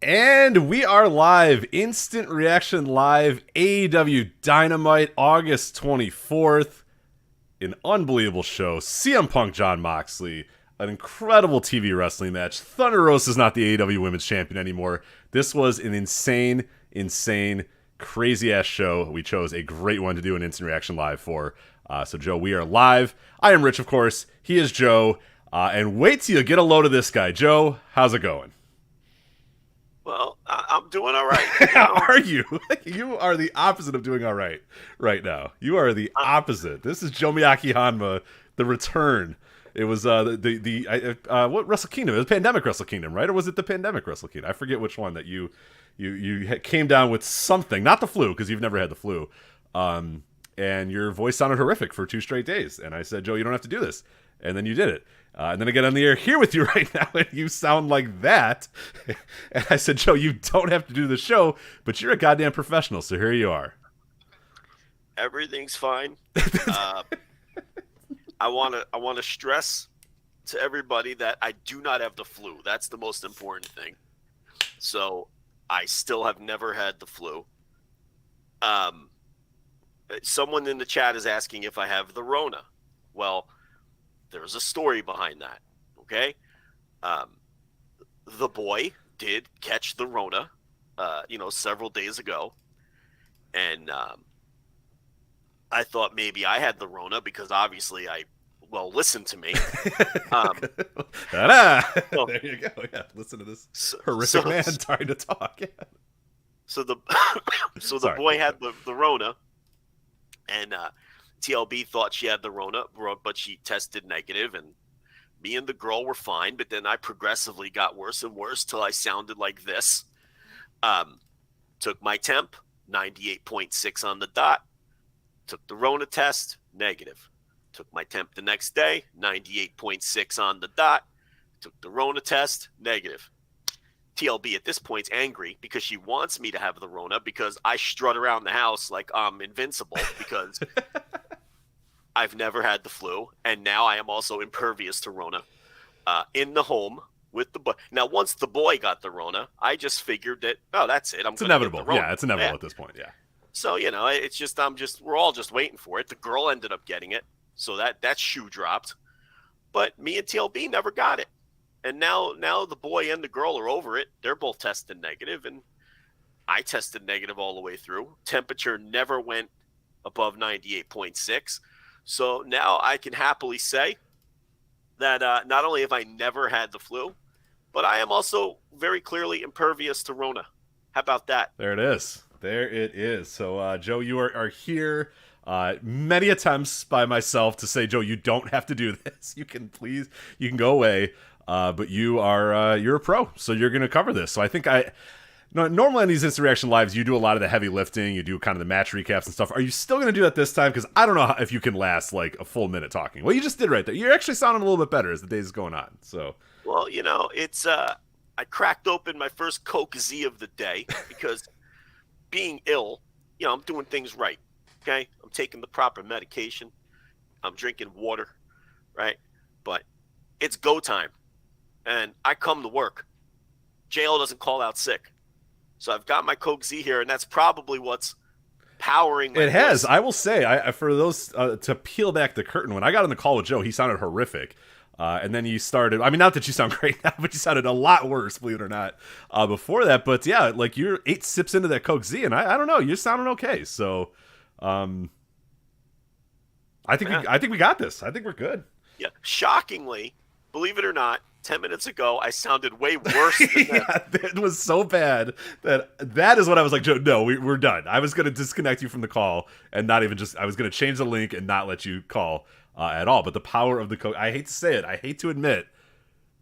And we are live, Instant Reaction Live, AEW Dynamite, August 24th. An unbelievable show. CM Punk, John Moxley, an incredible TV wrestling match. Thunder Rosa is not the AEW Women's Champion anymore. This was an insane, crazy-ass show. We chose a great one to do an Instant Reaction Live for. So, Joe, we are live. I am Rich, of course. He is Joe. And wait till you get a load of this guy. Joe, how's it going? Well, I'm doing all right. Are you? You are the opposite of doing all right now. You are the opposite. This is Joe Miyake Hanma, the return. It was what Wrestle Kingdom? It was Pandemic Wrestle Kingdom, right? Or was it the Pandemic Wrestle Kingdom? I forget which one that you came down with something, not the flu, because you've never had the flu. And your voice sounded horrific for 2 straight days. And I said, Joe, you don't have to do this. And then you did it. And then I get on the air here with you right now, and you sound like that. And I said, Joe, you don't have to do the show, but you're a goddamn professional, so here you are. Everything's fine. I want to stress to everybody that I do not have the flu. That's the most important thing. So I still have never had the flu. Someone in the chat is asking if I have the Rona. Well, there's a story behind that, okay? The boy did catch the Rona, several days ago. And I thought maybe I had the Rona because obviously listen to me. There you go. Yeah, listen to this horrific man trying to talk. Yeah. So the boy had the Rona, and TLB thought she had the Rona, but she tested negative, and me and the girl were fine. But then I progressively got worse and worse till I sounded like this. Took my temp, 98.6 on the dot. Took the Rona test, negative. Took my temp the next day, 98.6 on the dot. Took the Rona test, negative. TLB at this point's angry because she wants me to have the Rona because I strut around the house like I'm invincible because I've never had the flu, and now I am also impervious to Rona. In the home with the boy. Now, once the boy got the Rona, I just figured that, that's it. It's inevitable. Yeah, it's inevitable at this point, yeah. So, it's just, we're all just waiting for it. The girl ended up getting it, so that shoe dropped. But me and TLB never got it. And now the boy and the girl are over it. They're both tested negative, and I tested negative all the way through. Temperature never went above 98.6. So now I can happily say that not only have I never had the flu, but I am also very clearly impervious to Rona. How about that? There it is. So, Joe, you are here. Many attempts by myself to say, Joe, you don't have to do this. You can go away. But you're a pro, so you're going to cover this. So I think normally on these Instant Reaction Lives, you do a lot of the heavy lifting. You do kind of the match recaps and stuff. Are you still going to do that this time? Because I don't know if you can last like a full minute talking. Well, you just did right there. You're actually sounding a little bit better as the days going on. So, well, it's I cracked open my first Coke Z of the day because being ill, I'm doing things right. Okay, I'm taking the proper medication. I'm drinking water, right? But it's go time. And I come to work. JL doesn't call out sick. So I've got my Coke Z here, and that's probably what's powering my It has. voice. I will say, for those, to peel back the curtain, when I got on the call with Joe, he sounded horrific. And then you started, not that you sound great now, but you sounded a lot worse, believe it or not, before that. But yeah, like you're 8 sips into that Coke Z, and I don't know, you're sounding okay. So I think we got this. I think we're good. Yeah. Shockingly, believe it or not, 10 minutes ago, I sounded way worse than that. Yeah, it was so bad that is what I was like, Joe, no, we're done. I was going to disconnect you from the call and not even I was going to change the link and not let you call at all. But the power of the Coke, I hate to say it, I hate to admit,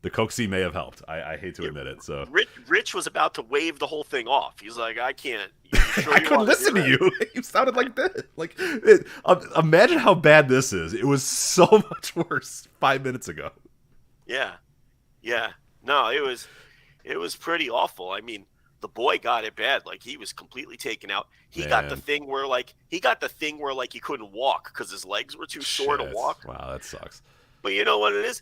the Coke C may have helped. I hate to admit it. So Rich was about to wave the whole thing off. He's like, I can't. I couldn't listen to you. You sounded like this. Like, imagine how bad this is. It was so much worse 5 minutes ago. Yeah. No, it was pretty awful. I mean, the boy got it bad. Like, he was completely taken out. He got the thing where he couldn't walk because his legs were too sore to walk. Wow, that sucks. But you know what it is?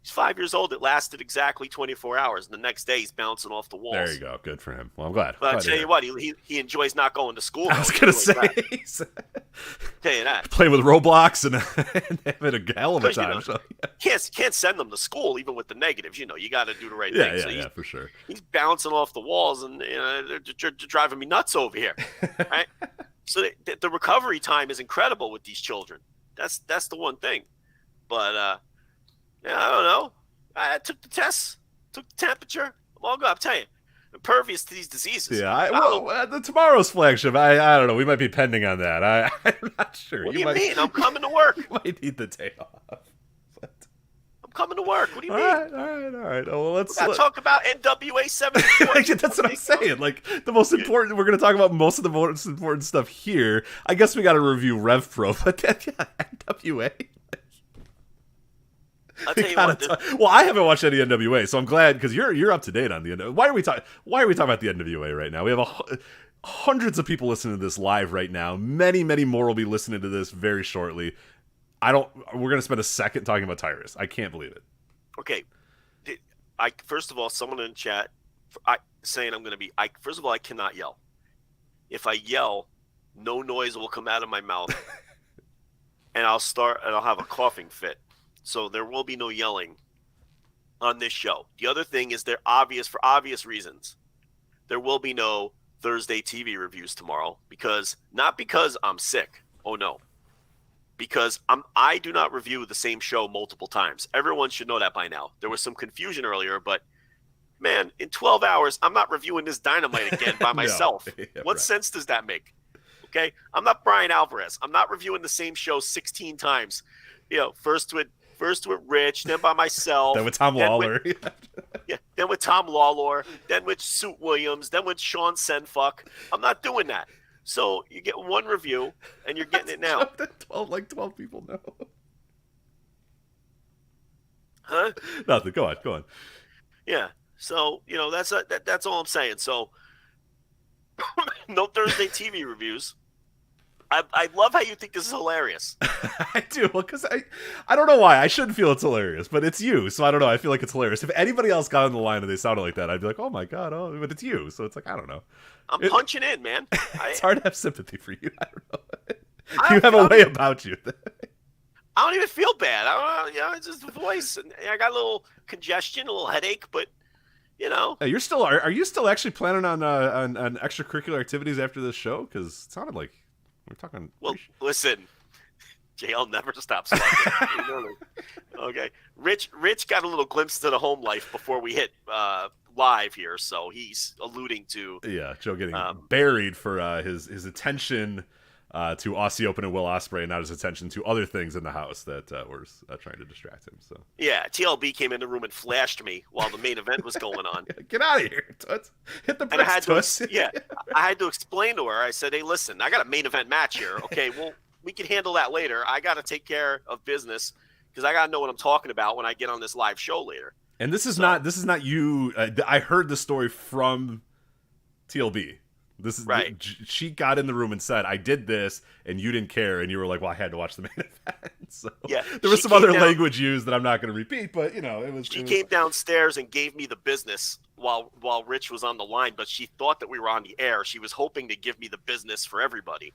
He's 5 years old. It lasted exactly 24 hours. And the next day, he's bouncing off the walls. There you go. Good for him. Well, I'm glad. But I'll tell you what, he enjoys not going to school. I was going to say. Tell you that. Playing with Roblox and having a hell of a time. You know, so, yeah. Can't send them to school, even with the negatives. You know, you got to do the right thing. Yeah, for sure. He's bouncing off the walls, and they're driving me nuts over here. Right? So the recovery time is incredible with these children. That's the one thing. But, yeah, I don't know. I took the tests, took the temperature. I'm all good. I'll tell you, impervious to these diseases. Yeah, the tomorrow's flagship. I don't know. We might be pending on that. I'm not sure. What do you mean? I'm coming to work. You might need the day off. But... I'm coming to work. What do you mean? All right. Oh, well, let's talk about NWA 74. That's what I'm saying. Like the most important. We're going to talk about most of the most important stuff here. I guess we got to review Rev Pro, but NWA. I'll tell you what. Well, I haven't watched any NWA, so I'm glad because you're up to date on the NWA. Why are we talking about the NWA right now? We have hundreds of people listening to this live right now. Many more will be listening to this very shortly. We're gonna spend a second talking about Tyrus. I can't believe it. Okay, first of all, someone in the chat saying I'm gonna be. First of all, I cannot yell. If I yell, no noise will come out of my mouth, and I'll have a coughing fit. So there will be no yelling on this show. The other thing is for obvious reasons. There will be no Thursday TV reviews tomorrow not because I'm sick. Oh no. Because I do not review the same show multiple times. Everyone should know that by now. There was some confusion earlier, but man, in 12 hours, I'm not reviewing this Dynamite again by myself. No. Yeah, what sense does that make? Okay? I'm not Brian Alvarez. I'm not reviewing the same show 16 times. You know, first with Rich, then by myself. Then with Tom Lawler. Then with Tom Lawler, then with Suit Williams, then with Sean Senfuck. I'm not doing that. So you get one review, and you're getting it now. 12 people know. Huh? Nothing. Go on. Yeah. So, you know, that's all I'm saying. So, no Thursday TV reviews. I love how you think this is hilarious. I do. Well, because I don't know why. I shouldn't feel it's hilarious, but it's you. So I don't know. I feel like it's hilarious. If anybody else got on the line and they sounded like that, I'd be like, oh my God. Oh, but it's you. So it's like, I don't know. I'm punching in, man. It's hard to have sympathy for you. I don't know. You have a way about you. I don't even feel bad. I don't know. You know, it's just the voice. And I got a little congestion, a little headache, but you know. Hey, are you still actually planning on extracurricular activities after this show? Because it sounded like we're talking. Well, listen, JL never stops talking. Okay, Rich got a little glimpse to the home life before we hit live here, so he's alluding to Joe getting buried for his attention to Aussie Open and Will Ospreay, and not his attention to other things in the house that were trying to distract him. So TLB came in the room and flashed me while the main event was going on. Get out of here, Toots. Hit the bricks, Toots. I had to explain to her. I said, hey, listen, I got a main event match here. Okay, well, we can handle that later. I got to take care of business because I got to know what I'm talking about when I get on this live show later. And this is not you. I heard the story from TLB. This is right. She got in the room and said, I did this, and you didn't care, and you were like, well, I had to watch the main event. So there was some other language used that I'm not going to repeat, but you know, She came downstairs and gave me the business while Rich was on the line, but she thought that we were on the air. She was hoping to give me the business for everybody,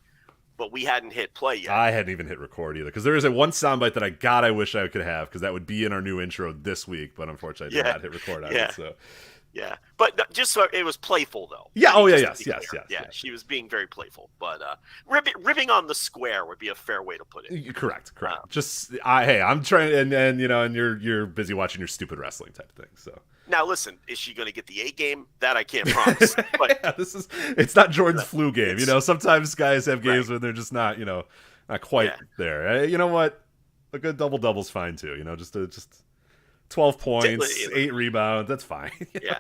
but we hadn't hit play yet. I hadn't even hit record either, because there is one soundbite that I wish I could have, because that would be in our new intro this week, but unfortunately I did not hit record on it. So. Yeah, but just so it was playful though. Yeah. Oh yeah. Yes. Yeah. She was being very playful, but ribbing on the square would be a fair way to put it. Correct. I'm trying, and you know, and you're busy watching your stupid wrestling type of thing. So now listen, is she going to get the A game? That I can't promise. But it's not Jordan's flu game. You know, sometimes guys have games where they're just not, you know, not quite there. You know what? A good double-double's fine too. You know, just 12 points, 8 rebounds. That's fine. Yeah.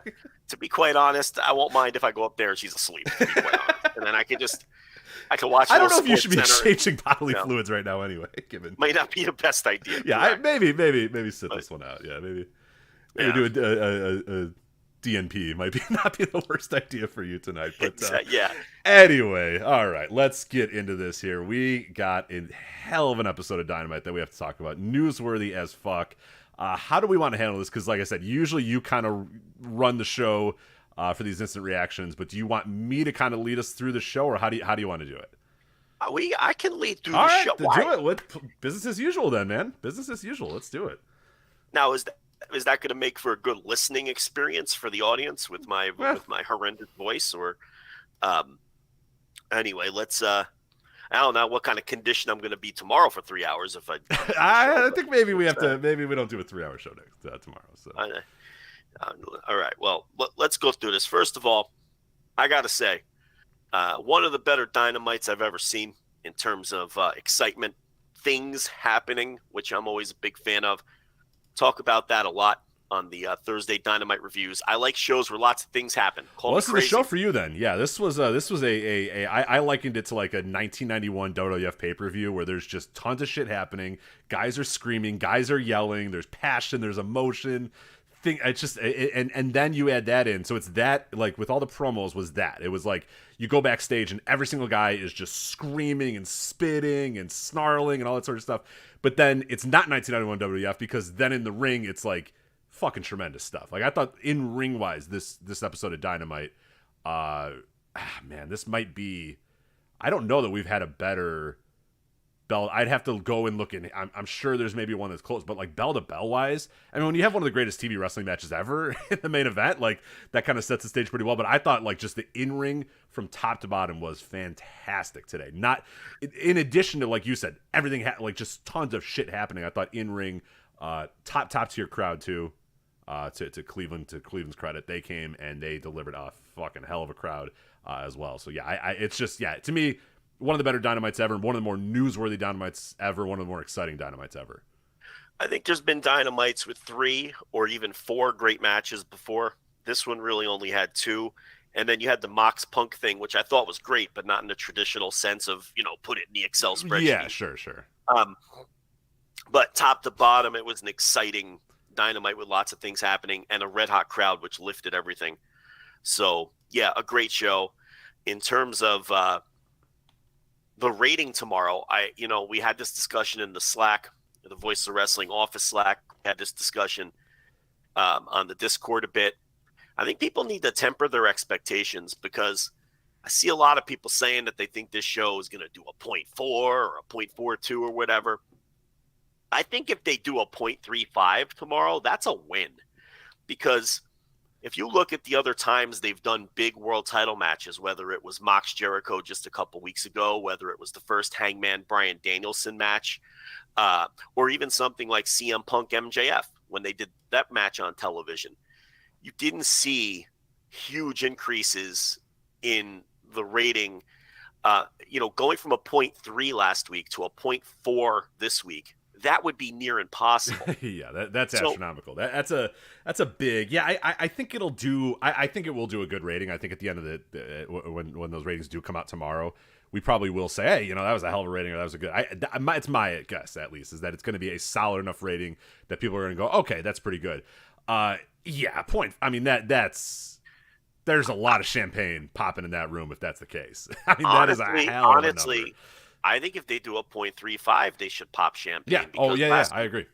To be quite honest, I won't mind if I go up there and she's asleep. To be quite honest. And then I can watch. I don't know if you should be exchanging bodily fluids right now. Anyway, given might not be the best idea. Yeah, maybe sit this one out. Yeah, maybe do a DNP might not be the worst idea for you tonight. But Anyway, all right, let's get into this here. We got a hell of an episode of Dynamite that we have to talk about. Newsworthy as fuck. How do we want to handle this? Because, like I said, usually you kind of run the show for these instant reactions, but do you want me to kind of lead us through the show, or how do you want to do it? I can lead through All the right, show. to do it with business as usual, then, man. Business as usual. Let's do it. Now, is that going to make for a good listening experience for the audience with my horrendous voice? Or anyway, let's. I don't know what kind of condition I'm going to be tomorrow for 3 hours if I. I think maybe we have to. Maybe we don't do a 3-hour show next tomorrow. So. All right. Well, let's go through this. First of all, I got to say, one of the better Dynamites I've ever seen in terms of excitement, things happening, which I'm always a big fan of. Talk about that a lot on the Thursday Dynamite reviews. I like shows where lots of things happen. Well, this is the show for you then. Yeah, this was I likened it to like a 1991 WWF pay-per-view where there's just tons of shit happening. Guys are screaming, guys are yelling, there's passion, there's emotion. It's just and then you add that in, so it's that, like with all the promos was that it was like you go backstage and every single guy is just screaming and spitting and snarling and all that sort of stuff, but then it's not 1991 WWF because then in the ring it's like fucking tremendous stuff. Like I thought in ring wise this episode of Dynamite, man, this might be, I don't know that we've had a better bell. I'd have to go and look in. I'm sure there's maybe one that's close, but like bell to bell wise, I mean, when you have one of the greatest TV wrestling matches ever in the main event, like that kind of sets the stage pretty well. But I thought like just the in ring from top to bottom was fantastic today. Not in addition to, like you said, everything like just tons of shit happening. I thought in ring, top tier crowd too. To Cleveland's credit, they came and they delivered a fucking hell of a crowd as well. So yeah, it's just, yeah, to me, one of the better Dynamites ever, one of the more newsworthy Dynamites ever, one of the more exciting Dynamites ever. I think there's been Dynamites with 3 or even 4 great matches before. This one really only had 2. And then you had the Mox Punk thing, which I thought was great, but not in the traditional sense of, put it in the Excel spreadsheet. Yeah, sure. But top to bottom, it was an exciting Dynamite with lots of things happening and a red hot crowd, which lifted everything. So yeah, a great show. In terms of the rating tomorrow, we had this discussion in the Slack, the Voice of Wrestling office Slack. We had this discussion on the Discord a bit. I think people need to temper their expectations because I see a lot of people saying that they think this show is going to do a 0.4 or a 0.42 or whatever. I think if they do a 0.35 tomorrow, that's a win. Because if you look at the other times they've done big world title matches, whether it was Mox Jericho just a couple weeks ago, whether it was the first Hangman Bryan Danielson match, or even something like CM Punk MJF when they did that match on television, you didn't see huge increases in the rating. Going from a 0.3 last week to a 0.4 this week, that would be near impossible. Yeah, that's astronomical. That's a big. Yeah, I think it'll do. I think it will do a good rating. I think at the end of when those ratings do come out tomorrow, we probably will say, hey, that was a hell of a rating, or that was a good. It's my guess at least is that it's going to be a solid enough rating that people are going to go, okay, that's pretty good. Yeah, point. I mean there's a lot of champagne popping in that room if that's the case. I mean, that is a hell of a number. I think if they do a 0.35, they should pop champagne. Yeah. I agree.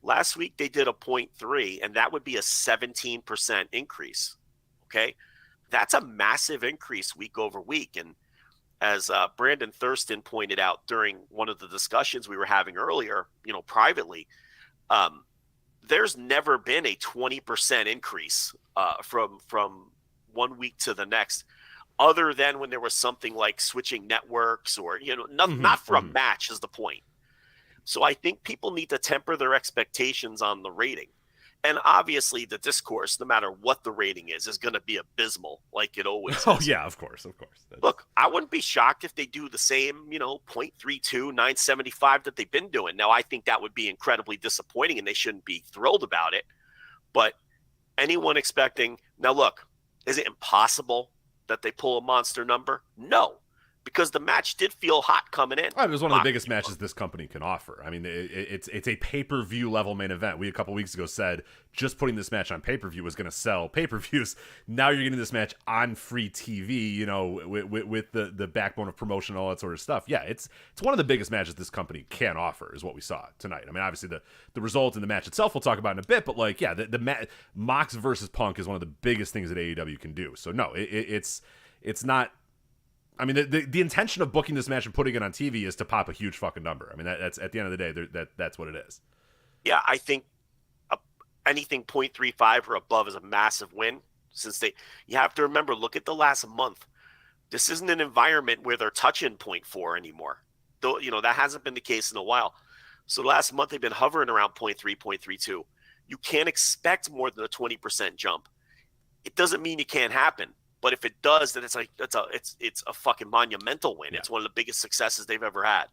Last week they did a 0.3, and that would be a 17% increase. Okay, that's a massive increase week over week. And as Brandon Thurston pointed out during one of the discussions we were having earlier, privately, there's never been a 20% increase from 1 week to the next, other than when there was something like switching networks or, not for a match is the point. So I think people need to temper their expectations on the rating. And obviously the discourse, no matter what the rating is going to be abysmal like it always is. Oh, yeah, of course. Look, I wouldn't be shocked if they do the same, 0.32, 975 that they've been doing. Now, I think that would be incredibly disappointing and they shouldn't be thrilled about it. But anyone expecting – now, look, is it impossible that they pull a monster number? No, because the match did feel hot coming in. It was one of the biggest matches this company can offer. I mean, it's a pay-per-view level main event. We a couple weeks ago said just putting this match on pay-per-view was going to sell pay-per-views. Now you're getting this match on free TV, you know, with the backbone of promotion and all that sort of stuff. Yeah, it's one of the biggest matches this company can offer, is what we saw tonight. I mean, obviously the result in the match itself we'll talk about in a bit, but like, yeah, Mox versus Punk is one of the biggest things that AEW can do. So no, it's not. I mean, the intention of booking this match and putting it on TV is to pop a huge fucking number. I mean, that's at the end of the day, that's what it is. Yeah, I think anything 0.35 or above is a massive win. Since you have to remember, look at the last month. This isn't an environment where they're touching 0.4 anymore. Though, you know, that hasn't been the case in a while. So last month they've been hovering around 0.3, 0.32. You can't expect more than a 20% jump. It doesn't mean it can't happen. But if it does, then it's a fucking monumental win. Yeah. It's one of the biggest successes they've ever had.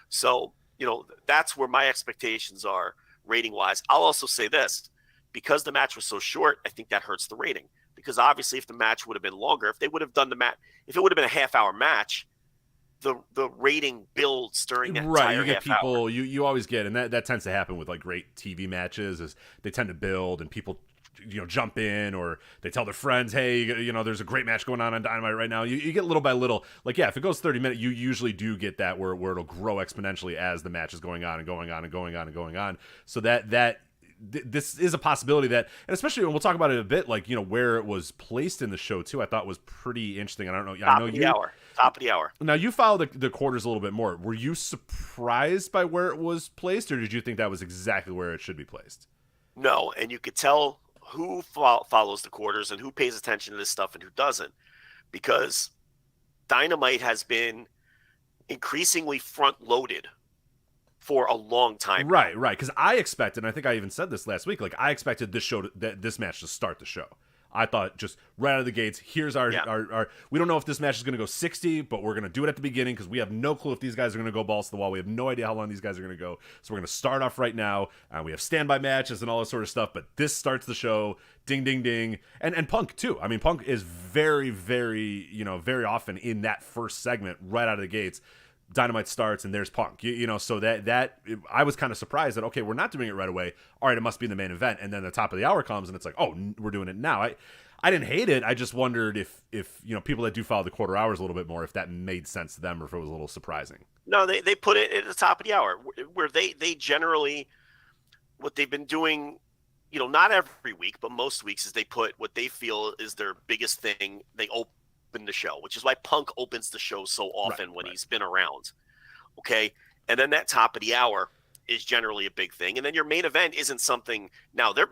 So, you know, that's where my expectations are rating wise. I'll also say this, because the match was so short, I think that hurts the rating. Because obviously if the match would have been longer, if they would have done the match, if it would have been a half-hour match, the rating builds during that entire you get half people hour. You always get, and that tends to happen with like great TV matches, is they tend to build and people, you know, jump in, or they tell their friends, hey, you know, there's a great match going on Dynamite right now. You get little by little. Like, yeah, if it goes 30 minutes, you usually do get that where it'll grow exponentially as the match is going on and going on and going on and going on. So this is a possibility that, and especially when we'll talk about it a bit, like, you know, where it was placed in the show too, I thought was pretty interesting. I don't know. Top of the hour. Now you follow the quarters a little bit more. Were you surprised by where it was placed, or did you think that was exactly where it should be placed? No, and you could tell who follows the quarters and who pays attention to this stuff and who doesn't, because Dynamite has been increasingly front-loaded for a long time. Right. Because I expected, and I think I even said this last week, like I expected this match to start the show. I thought just right out of the gates, here's our we don't know if this match is going to go 60, but we're going to do it at the beginning because we have no clue if these guys are going to go balls to the wall. We have no idea how long these guys are going to go. So we're going to start off right now. We have standby matches and all this sort of stuff, but this starts the show. Ding, ding, ding. And Punk too. I mean, Punk is very, very, you know, very often in that first segment right out of the gates. Dynamite starts and there's Punk, you know, so that I was kind of surprised that, okay, we're not doing it right away. All right, it must be in the main event. And then the top of the hour comes and it's like, oh, we're doing it now. I didn't hate it. I just wondered if you know, people that do follow the quarter hours a little bit more, if that made sense to them or if it was a little surprising. No, they put it at the top of the hour where they generally, what they've been doing, you know, not every week, but most weeks, is they put what they feel is their biggest thing. They open the show, which is why Punk opens the show so often when he's been around. Okay. And then that top of the hour is generally a big thing. And then your main event isn't something. Now there have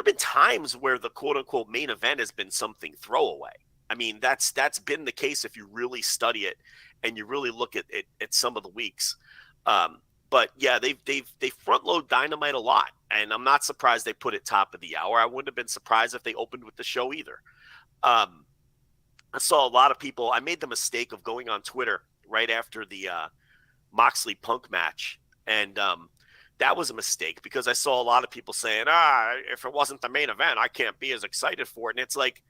been times where the quote unquote main event has been something throwaway. I mean, that's been the case if you really study it and you really look at some of the weeks. But yeah, they front load Dynamite a lot, and I'm not surprised they put it top of the hour. I wouldn't have been surprised if they opened with the show either. I saw a lot of people. I made the mistake of going on Twitter right after the Moxley Punk match, and that was a mistake because I saw a lot of people saying, if it wasn't the main event, I can't be as excited for it. And it's like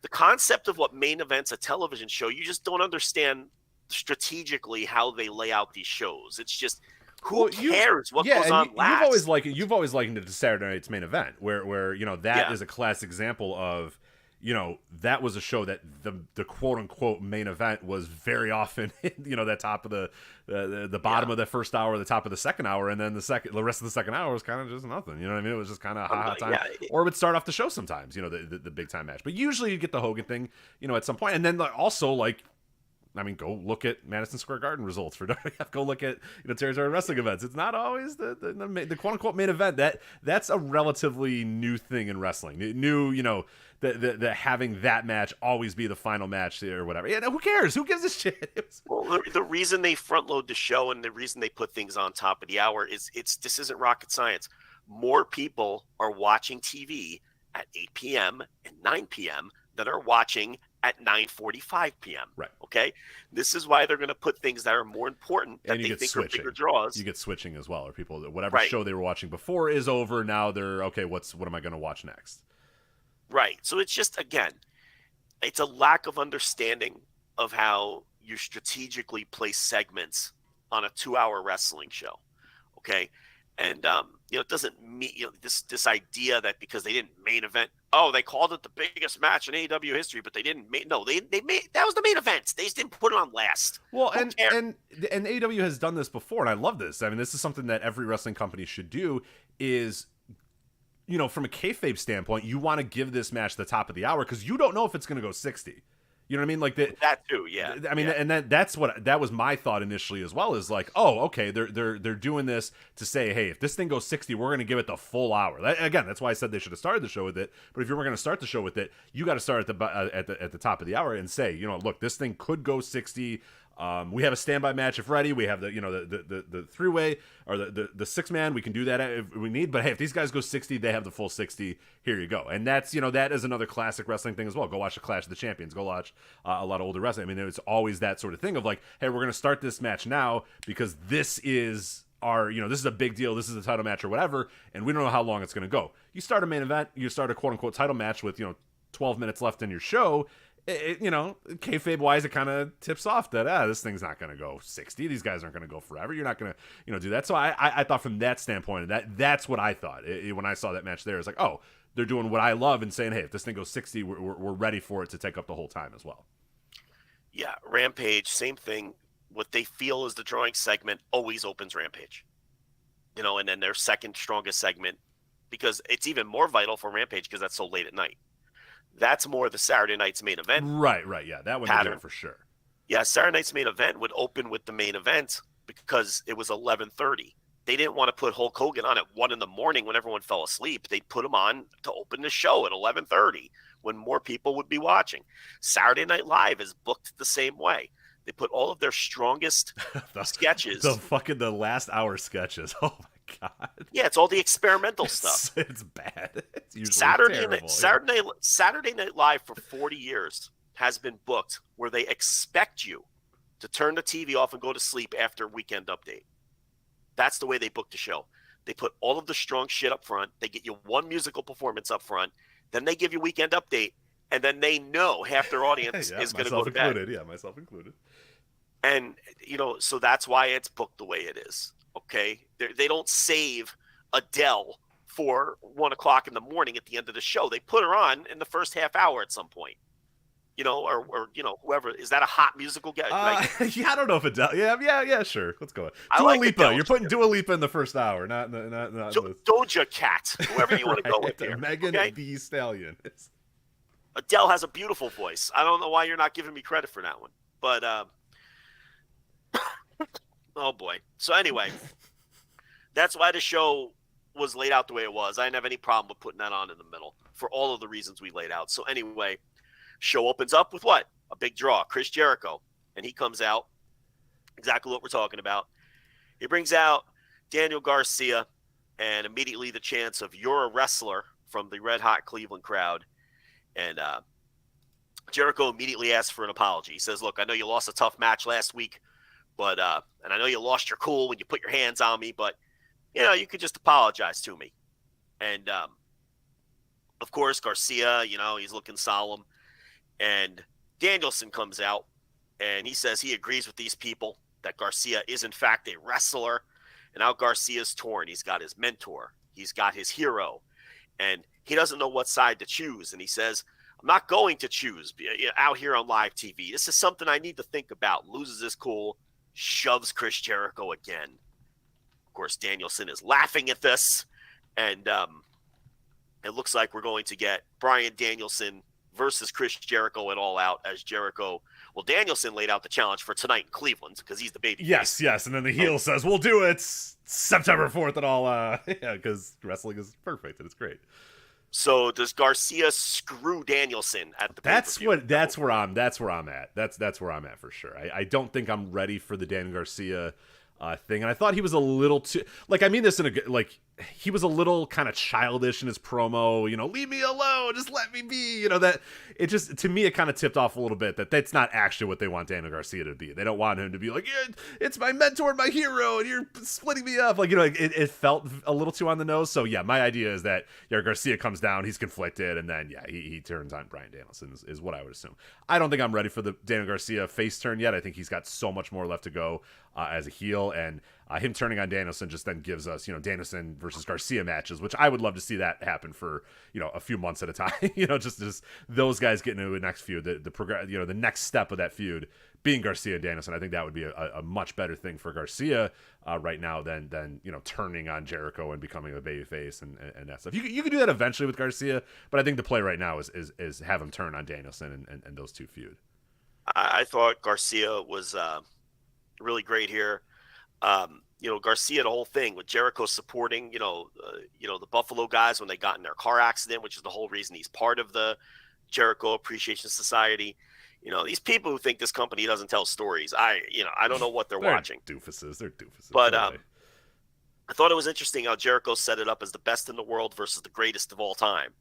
the concept of what main event's a television show, you just don't understand strategically how they lay out these shows. It's just, who cares what goes on last? You've always likened it to Saturday Night's Main Event, where you know, that is a classic example of, you know, that was a show that the quote unquote main event was very often, you know, that top of the bottom of the first hour, the top of the second hour, and then the rest of the second hour was kind of just nothing. You know what I mean? It was just kind of ha time, or it would start off the show sometimes. You know, the big time match, but usually you get the Hogan thing, you know, at some point, and then also like. I mean, go look at Madison Square Garden results for WWF. Go look at, you know, territory wrestling events. It's not always the quote unquote main event. That's a relatively new thing in wrestling. New, you know, the having that match always be the final match or whatever. Yeah, who cares? Who gives a shit? Well, the reason they front load the show and the reason they put things on top of the hour is this isn't rocket science. More people are watching TV at 8 p.m. and 9 p.m. than are watching at 9:45 p.m. Right. Okay. This is why they're going to put things that are more important that they think are bigger draws. You get switching as well, or people, whatever show they were watching before is over. Now they're okay. What am I going to watch next? Right. So it's just, again, it's a lack of understanding of how you strategically place segments on a 2-hour wrestling show. Okay. And, it doesn't mean, this idea that because they didn't main event, they called it the biggest match in AEW history, but they didn't they made, that was the main event. They just didn't put it on last. Well, and AEW has done this before, and I love this. I mean, this is something that every wrestling company should do is, from a kayfabe standpoint, you want to give this match the top of the hour because you don't know if it's going to go 60. You know what I mean? Like that too, yeah. I mean, and that was my thought initially as well. Is like, okay, they're doing this to say, hey, if this thing goes 60, we're going to give it the full hour. Again, that's why I said they should have started the show with it. But if you were going to start the show with it, you got to start at the top of the hour and say, look, this thing could go 60. We have a standby match if ready. We have the three-way or the 6-man. We can do that if we need. But hey, if these guys go 60, they have the full 60. Here you go. And that's that is another classic wrestling thing as well. Go watch the Clash of the Champions. Go watch a lot of older wrestling. I mean, it's always that sort of thing of like, hey, we're going to start this match now because this is our this is a big deal. This is a title match or whatever, and we don't know how long it's going to go. You start a main event. You start a quote unquote title match with 12 minutes left in your show. Kayfabe wise, it kind of tips off that this thing's not going to go 60. These guys aren't going to go forever. You're not going to do that. So I thought from that standpoint, that's what I thought when I saw that match there. It's like, they're doing what I love and saying, hey, if this thing goes 60, we're ready for it to take up the whole time as well. Yeah, Rampage, same thing. What they feel is the drawing segment always opens Rampage. And then their second strongest segment, because it's even more vital for Rampage because that's so late at night. That's more the Saturday night's main event. Right, yeah. That one pattern for sure. Yeah, Saturday night's main event would open with the main event because it was 11:30. They didn't want to put Hulk Hogan on at 1 a.m. when everyone fell asleep. They'd put him on to open the show at 11:30 when more people would be watching. Saturday Night Live is booked the same way. They put all of their strongest sketches. The last hour sketches. Oh my God. Yeah, it's all the experimental stuff. It's bad. It's usually terrible. Saturday Night Live for 40 years has been booked where they expect you to turn the TV off and go to sleep after Weekend Update. That's the way they book the show. They put all of the strong shit up front. They get you one musical performance up front. Then they give you Weekend Update. And then they know half their audience is going to go to bed. Yeah, myself included. And, so that's why it's booked the way it is. Okay? They don't save Adele for 1 o'clock in the morning at the end of the show. They put her on in the first half hour at some point. Or whoever. Is that a hot musical guy? Yeah, I don't know if Adele. Yeah, sure. Let's go. Dua Lipa. Adele. You're putting Dua Lipa in the first hour, not Doja Cat. Whoever you want to go with here. Megan Thee Stallion. Adele has a beautiful voice. I don't know why you're not giving me credit for that one. But, oh boy. So anyway, that's why the show was laid out the way it was. I didn't have any problem with putting that on in the middle for all of the reasons we laid out. So anyway, show opens up with what? A big draw, Chris Jericho. And he comes out, exactly what we're talking about. He brings out Daniel Garcia and immediately the chance of "You're a wrestler" from the red hot Cleveland crowd. And Jericho immediately asks for an apology. He says, look, I know you lost a tough match last week, but and I know you lost your cool when you put your hands on me, but, you could just apologize to me. And, of course, Garcia, he's looking solemn. And Danielson comes out, and he says he agrees with these people that Garcia is, in fact, a wrestler. And now Garcia's torn. He's got his mentor. He's got his hero. And he doesn't know what side to choose. And he says, I'm not going to choose out here on live TV. This is something I need to think about. Loses his cool, shoves Chris Jericho again. Of course, Danielson is laughing at this. And it looks like we're going to get Bryan Danielson versus Chris Jericho at All Out as Jericho. Well, Danielson laid out the challenge for tonight in Cleveland because he's the baby. Yes. And then the heel says, we'll do it September 4th and all. Because wrestling is perfect and it's great. So does Garcia screw Danielson at the pay-per-view? That's where I'm at. That's where I'm at for sure. I don't think I'm ready for the Dan Garcia thing. And I thought he was a little too, I mean this in a, he was a little kind of childish in his promo, leave me alone, just let me be, that it just, to me, it kind of tipped off a little bit that that's not actually what they want Daniel Garcia to be. They don't want him to be like, yeah, it's my mentor, my hero, and you're splitting me up. Like, it felt a little too on the nose. So yeah, my idea is that Garcia comes down, he's conflicted, and then he turns on Bryan Danielson is what I would assume. I don't think I'm ready for the Daniel Garcia face turn yet. I think he's got so much more left to go as a heel, and him turning on Danielson just then gives us, Danielson versus Garcia matches, which I would love to see that happen for, a few months at a time. Just those guys getting into the next feud, the next step of that feud being Garcia and Danielson. I think that would be a much better thing for Garcia right now than turning on Jericho and becoming a babyface and that stuff. You could do that eventually with Garcia, but I think the play right now is have him turn on Danielson and those two feud. I thought Garcia was really great here. Garcia, the whole thing with Jericho supporting, the Buffalo guys when they got in their car accident, which is the whole reason he's part of the Jericho Appreciation Society. These people who think this company doesn't tell stories, I don't know what they're watching. Doofuses. They're doofuses. But I thought it was interesting how Jericho set it up as the best in the world versus the greatest of all time.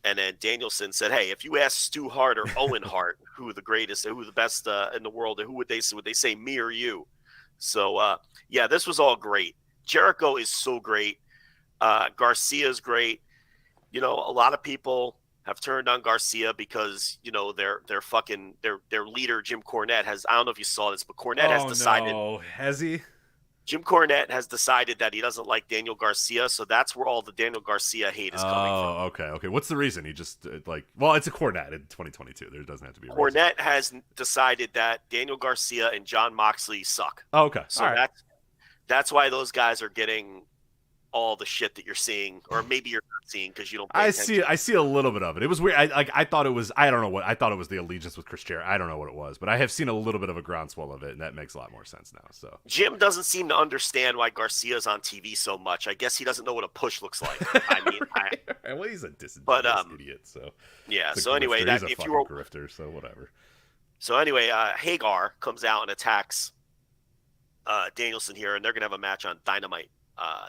And then Danielson said, hey, if you ask Stu Hart or Owen Hart who the greatest, who the best in the world, who would they say, me or you? So, this was all great. Jericho is so great. Garcia's great. A lot of people have turned on Garcia because, their leader, Jim Cornette, I don't know if you saw this, but Cornette has decided. No. Has he? Jim Cornette has decided that he doesn't like Daniel Garcia, so that's where all the Daniel Garcia hate is coming from. Okay. What's the reason? He just, it's a Cornette in 2022. There doesn't have to be a Cornette reason. has decided that Daniel Garcia and John Moxley suck. Oh, okay. So that's why those guys are getting all the shit that you're seeing, or maybe you're not seeing because you don't pay attention. I see a little bit of it. It was weird. I thought it was, I don't know what, I thought it was the allegiance with Chris Jericho. I don't know what it was, but I have seen a little bit of a groundswell of it, and that makes a lot more sense now. So Jim doesn't seem to understand why Garcia's on TV so much. I guess he doesn't know what a push looks like. Well, he's a disingenuous idiot. So yeah. So anyway, he's a fucking grifter. So whatever. So anyway, Hagar comes out and attacks Danielson here, and they're gonna have a match on Dynamite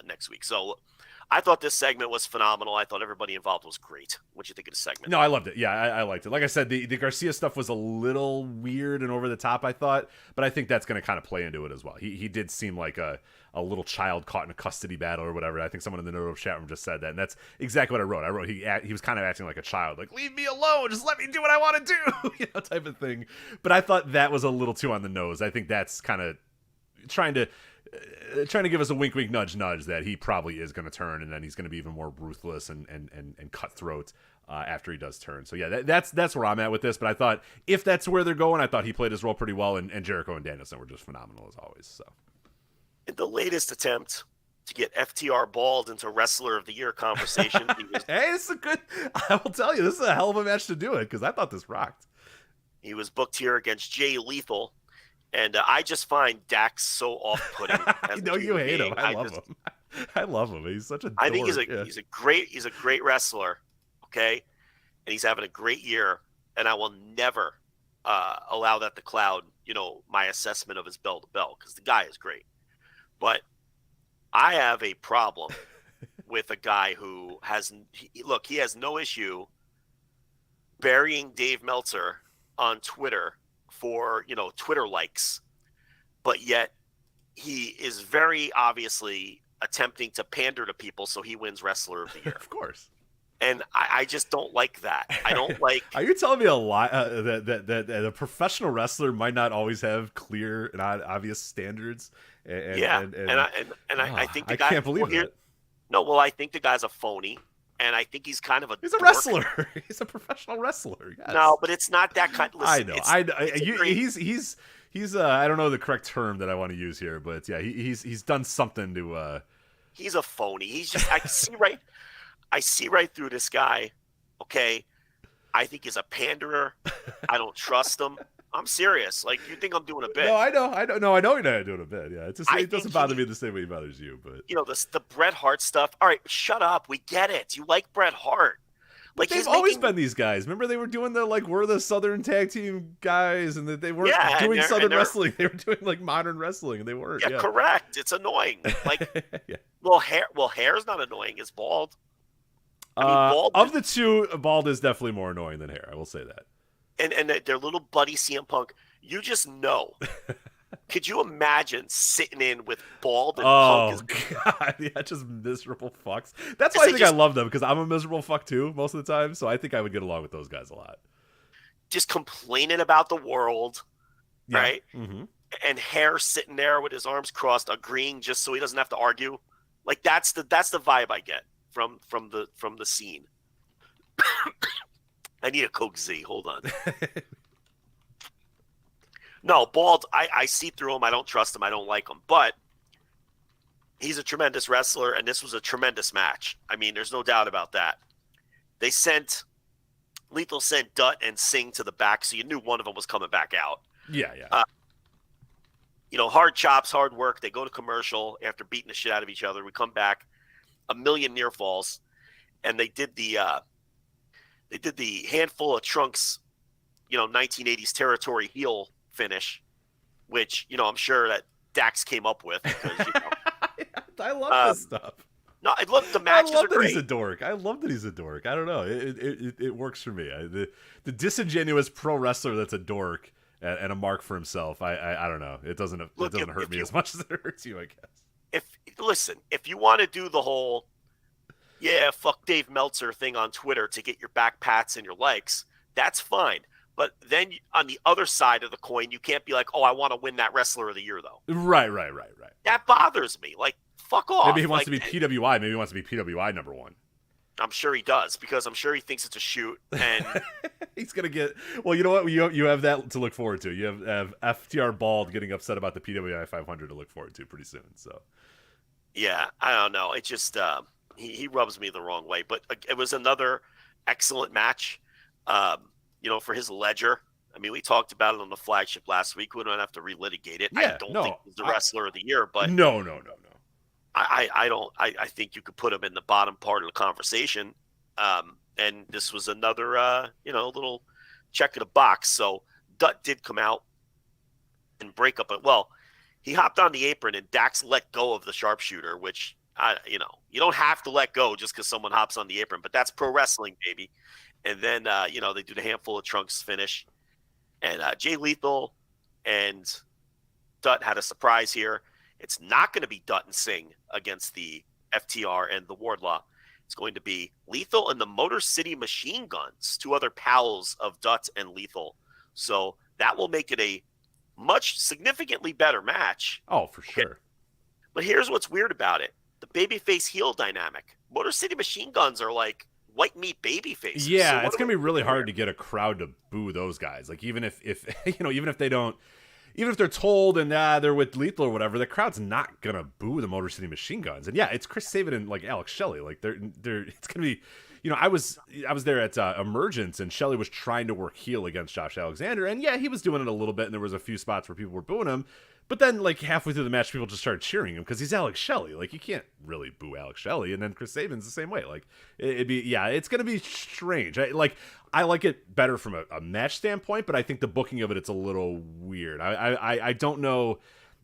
next week. So I thought this segment was phenomenal. I thought everybody involved was great. What'd you think of the segment? No, I loved it. Yeah, I liked it. Like I said, the Garcia stuff was a little weird and over the top, I thought, but I think that's going to kind of play into it as well. He did seem like a little child caught in a custody battle or whatever. I think someone in the Nerd chat room just said that, and that's exactly what I wrote. He was kind of acting like a child, like, leave me alone, just let me do what I want to do, type of thing. But I thought that was a little too on the nose. I think that's kind of trying to give us a wink, nudge that he probably is going to turn, and then he's going to be even more ruthless and cutthroat after he does turn. So yeah, that's where I'm at with this. But I thought if that's where they're going, I thought he played his role pretty well, and Jericho and Danielson were just phenomenal as always. So in the latest attempt to get FTR balled into Wrestler of the Year conversation, hey, this is a good. I will tell you, this is a hell of a match to do it because I thought this rocked. He was booked here against Jay Lethal. And I just find Dax so off-putting. I know you hate him. I love him. I love him. He's such a dork. I think he's a great wrestler, okay? And he's having a great year. And I will never allow that to cloud, my assessment of his bell to bell because the guy is great. But I have a problem with a guy who he has no issue burying Dave Meltzer on Twitter for Twitter likes, but yet he is very obviously attempting to pander to people so he wins Wrestler of the Year. Of course. And I just don't like that. I don't like. Are you telling me a lie that a professional wrestler might not always have clear and obvious standards? I think the guy. I can't believe that. No, well, I think the guy's a phony. And I think he's kind of he's a wrestler. He's a professional wrestler. Yes. No, but it's not that kind. Listen, I know. He's I don't know the correct term that I want to use here, but yeah, he's done something to. He's a phony. He's just I see right through this guy. Okay, I think he's a panderer. I don't trust him. I'm serious. Like, you think I'm doing a bit? No, I know. No, I know you're not doing a bit. Yeah, it doesn't bother me the same way it bothers you. But the Bret Hart stuff. All right, shut up. We get it. You like Bret Hart, But they've always been these guys. Remember, they were doing the we're the Southern tag team guys, and that they weren't doing Southern wrestling. They were doing like modern wrestling, and they weren't. Yeah, correct. It's annoying. Like, Hair's not annoying. It's Bald. I mean, Bald of the two, Bald is definitely more annoying than Hair. I will say that. And their little buddy CM Punk, you just know. Could you imagine sitting in with Bald and Punk? God, yeah, just miserable fucks. That's why I think I love them, because I'm a miserable fuck too most of the time. So I think I would get along with those guys a lot. Just complaining about the world, right? Mm-hmm. And Hair sitting there with his arms crossed, agreeing just so he doesn't have to argue. Like that's the vibe I get from the scene. I need a Coke Z. Hold on. No, Bald, I see through him. I don't trust him. I don't like him. But he's a tremendous wrestler, and this was a tremendous match. I mean, there's no doubt about that. Lethal sent Dutt and Singh to the back, so you knew one of them was coming back out. Yeah. Hard chops, hard work. They go to commercial after beating the shit out of each other. We come back, a million near falls, and they did the handful of trunks, 1980s territory heel finish, which I'm sure that Dax came up with. Because, I love this stuff. No, look, the matches are great. He's a dork. I love that he's a dork. I don't know. It works for me. The disingenuous pro wrestler that's a dork and a mark for himself. I don't know. It doesn't hurt me as much as it hurts you, I guess. If you want to do the whole fuck Dave Meltzer thing on Twitter to get your back pats and your likes, that's fine. But then on the other side of the coin, you can't be like, oh, I want to win that Wrestler of the Year, though. Right. That bothers me. Like, fuck off. Maybe he wants to be PWI. Maybe he wants to be PWI number one. I'm sure he does, because I'm sure he thinks it's a shoot. And he's going to get... Well, you know what? You have that to look forward to. You have FTR Bald getting upset about the PWI 500 to look forward to pretty soon. So, yeah, I don't know. It just... he rubs me the wrong way. But it was another excellent match. For his ledger. I mean, we talked about it on the flagship last week. We don't have to relitigate it. Yeah, I don't think he's the Wrestler of the Year, but no. I don't. I think you could put him in the bottom part of the conversation. And this was another, little check in the box. So Dutt did come out and break up. Well, he hopped on the apron and Dax let go of the sharpshooter, which you don't have to let go just because someone hops on the apron, but that's pro wrestling, baby. And then, they do the handful of trunks finish. And Jay Lethal and Dutt had a surprise here. It's not going to be Dutt and Singh against the FTR and the Wardlaw. It's going to be Lethal and the Motor City Machine Guns, two other pals of Dutt and Lethal. So that will make it a much significantly better match. Oh, for sure. Okay. But here's what's weird about it. The babyface heel dynamic. Motor City Machine Guns are like white meat baby faces. Yeah, so it's gonna be really hard to get a crowd to boo those guys. Like even if even if they're told and they're with Lethal or whatever, the crowd's not gonna boo the Motor City Machine Guns. And yeah, it's Chris Sabin and like Alex Shelley. Like they're it's gonna be. I was there at Emergence, and Shelley was trying to work heel against Josh Alexander, and yeah, he was doing it a little bit, and there was a few spots where people were booing him. But then, like, halfway through the match, people just started cheering him because he's Alex Shelley. Like, you can't really boo Alex Shelley. And then Chris Sabin's the same way. Like, it's going to be strange. I like it better from a match standpoint, but I think the booking of it's a little weird. I don't know.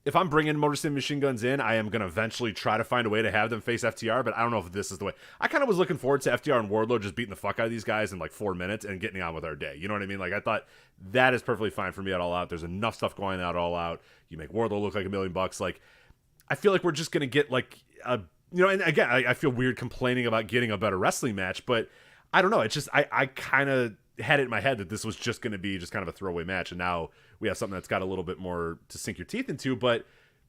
If I'm bringing Motor City Machine Guns in, I am going to eventually try to find a way to have them face FTR, but I don't know if this is the way. I kind of was looking forward to FTR and Wardlow just beating the fuck out of these guys in like 4 minutes and getting on with our day. You know what I mean? Like, I thought that is perfectly fine for me at All Out. There's enough stuff going on at All Out. You make Wardlow look like $1 million. Like, I feel like we're just going to get like a, and again, I feel weird complaining about getting a better wrestling match, but I don't know. It's just, I kind of had it in my head that this was just going to be just kind of a throwaway match. And now we have something that's got a little bit more to sink your teeth into, but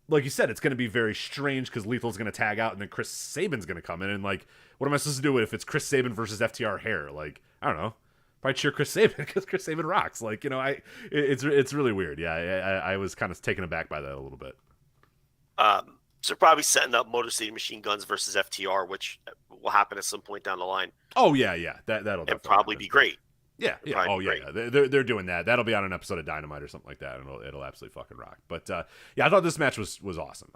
like you said, it's going to be very strange because Lethal's going to tag out and then Chris Sabin's going to come in. And, like, what am I supposed to do if it's Chris Sabin versus FTR Hair? Like, I don't know. Probably cheer Chris Sabin because Chris Sabin rocks. Like, it's really weird. Yeah, I was kind of taken aback by that a little bit. So probably setting up Motor City Machine Guns versus FTR, which will happen at some point down the line. Oh, yeah. That'll probably be great. Yeah. Oh, yeah. They're doing that. That'll be on an episode of Dynamite or something like that, and it'll absolutely fucking rock. But I thought this match was awesome.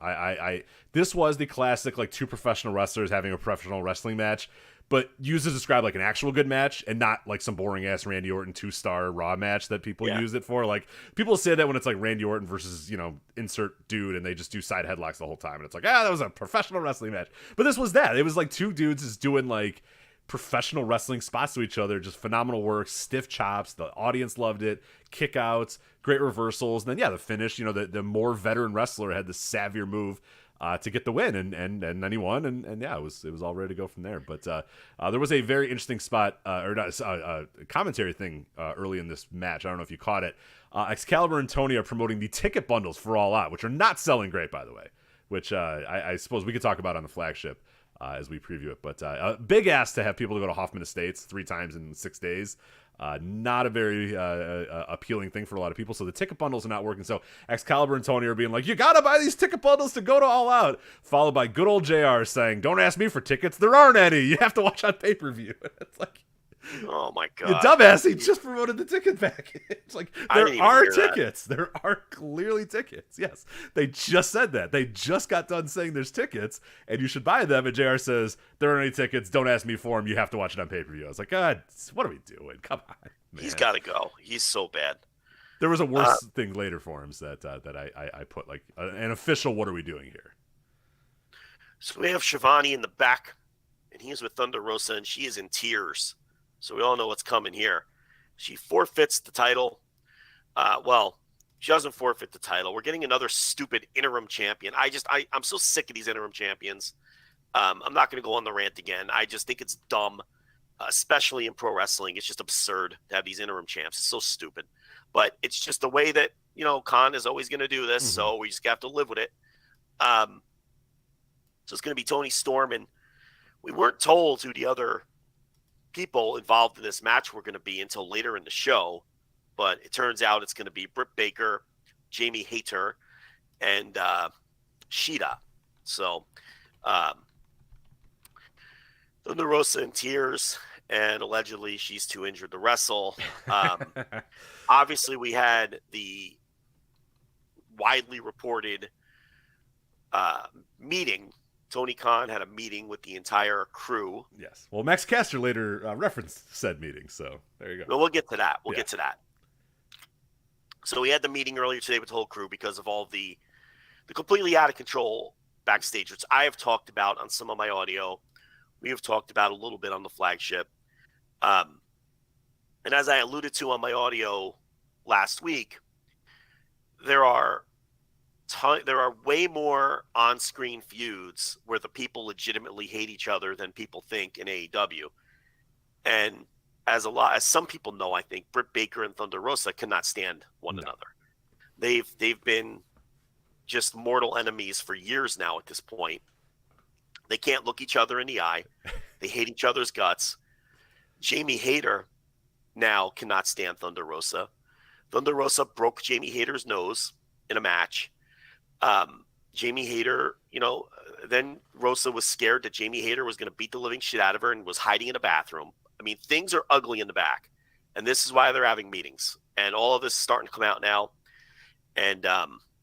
This was the classic like two professional wrestlers having a professional wrestling match. but used to describe like an actual good match and not like some boring ass Randy Orton 2-star Raw match that people use it for. Like people say that when it's like Randy Orton versus, insert dude and they just do side headlocks the whole time. And it's like, that was a professional wrestling match. But this was that. It was like two dudes just doing like professional wrestling spots to each other, just phenomenal work, stiff chops. The audience loved it, kickouts, great reversals. And then, the finish, the more veteran wrestler had the savvier move to get the win, and then he won, and it was all ready to go from there. But there was a very interesting spot, commentary thing early in this match. I don't know if you caught it. Excalibur and Tony are promoting the ticket bundles for All Out, which are not selling great, by the way, which I suppose we could talk about on the flagship as we preview it. But big ask to have people to go to Hoffman Estates 3 times in 6 days. Not a very appealing thing for a lot of people. So the ticket bundles are not working. So Excalibur and Tony are being like, you got to buy these ticket bundles to go to All Out. Followed by good old JR saying, don't ask me for tickets. There aren't any. You have to watch on pay-per-view. It's like, oh my God. You dumbass. He just promoted the ticket package. It's like, there are tickets. There are clearly tickets. Yes. They just said that. They just got done saying there's tickets and you should buy them. And JR says, there aren't any tickets. Don't ask me for them. You have to watch it on pay-per-view. I was like, God, what are we doing? Come on, man. He's got to go. He's so bad. There was a worse thing later for him that I put like an official, what are we doing here? So we have Shivani in the back and he's with Thunder Rosa and she is in tears. So we all know what's coming here. She forfeits the title. She doesn't forfeit the title. We're getting another stupid interim champion. I'm so sick of these interim champions. I'm not going to go on the rant again. I just think it's dumb, especially in pro wrestling. It's just absurd to have these interim champs. It's so stupid. But it's just the way that, Khan is always going to do this. Mm-hmm. So we just have to live with it. So it's going to be Tony Storm. And we weren't told who the other people involved in this match were going to be until later in the show, but it turns out it's going to be Britt Baker, Jamie Hayter, and Shida. So Thunder Rosa in tears, and allegedly she's too injured to wrestle. Obviously, we had the widely reported meeting. Tony Khan had a meeting with the entire crew. Yes. Well, Max Caster later referenced said meeting, so there you go. Well, we'll get to that. We'll get to that. So we had the meeting earlier today with the whole crew because of all the completely out of control backstage, which I have talked about on some of my audio. We have talked about a little bit on the flagship. And as I alluded to on my audio last week, there are way more on-screen feuds where the people legitimately hate each other than people think in AEW. And as some people know, I think Britt Baker and Thunder Rosa cannot stand one another. They've been just mortal enemies for years now at this point. They can't look each other in the eye. They hate each other's guts. Jamie Hayter now cannot stand Thunder Rosa. Thunder Rosa broke Jamie Hayter's nose in a match. Jamie Hayter, then Rosa was scared that Jamie Hayter was going to beat the living shit out of her and was hiding in a bathroom. I mean, things are ugly in the back, and this is why they're having meetings. And all of this is starting to come out now, and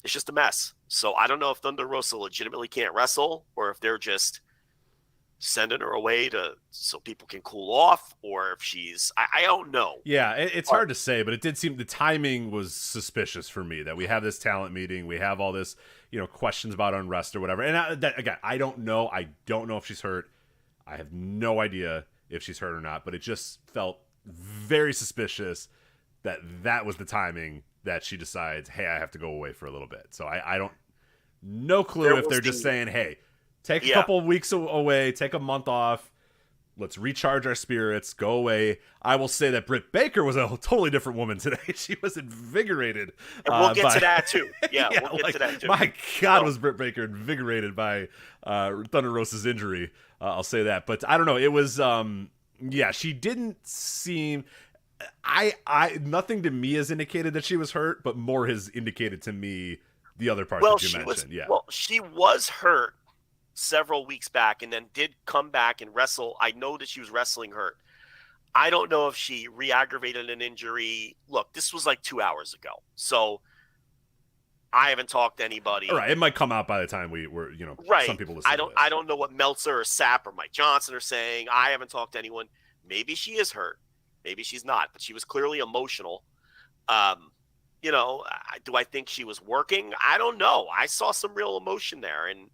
it's just a mess. So I don't know if Thunder Rosa legitimately can't wrestle, or if they're just sending her away so people can cool off, or if she's I don't know. Yeah, it's hard to say, but it did seem the timing was suspicious for me that we have this talent meeting, we have all this questions about unrest or whatever. And again, I don't know. I don't know if she's hurt. I have no idea if she's hurt or not, but it just felt very suspicious that was the timing that she decides, hey, I have to go away for a little bit. So I don't, no clue if they're just saying, hey, take a couple of weeks away, take a month off, let's recharge our spirits, go away. I will say that Britt Baker was a totally different woman today. She was invigorated. And we'll get to that too. Yeah, we'll get to that too. My God, was Britt Baker invigorated by Thunder Rosa's injury. I'll say that. But I don't know. It was, she didn't seem... nothing to me has indicated that she was hurt, but more has indicated to me the other part that you mentioned. Well, she was hurt several weeks back and then did come back and wrestle. I know that she was wrestling hurt. I don't know if she re-aggravated an injury. Look, this was like 2 hours ago. So I haven't talked to anybody. All right, it might come out by the time we're right. some people listen. I don't know what Meltzer or Sapp or Mike Johnson are saying. I haven't talked to anyone. Maybe she is hurt. Maybe she's not, but she was clearly emotional. Do I think she was working? I don't know. I saw some real emotion there, and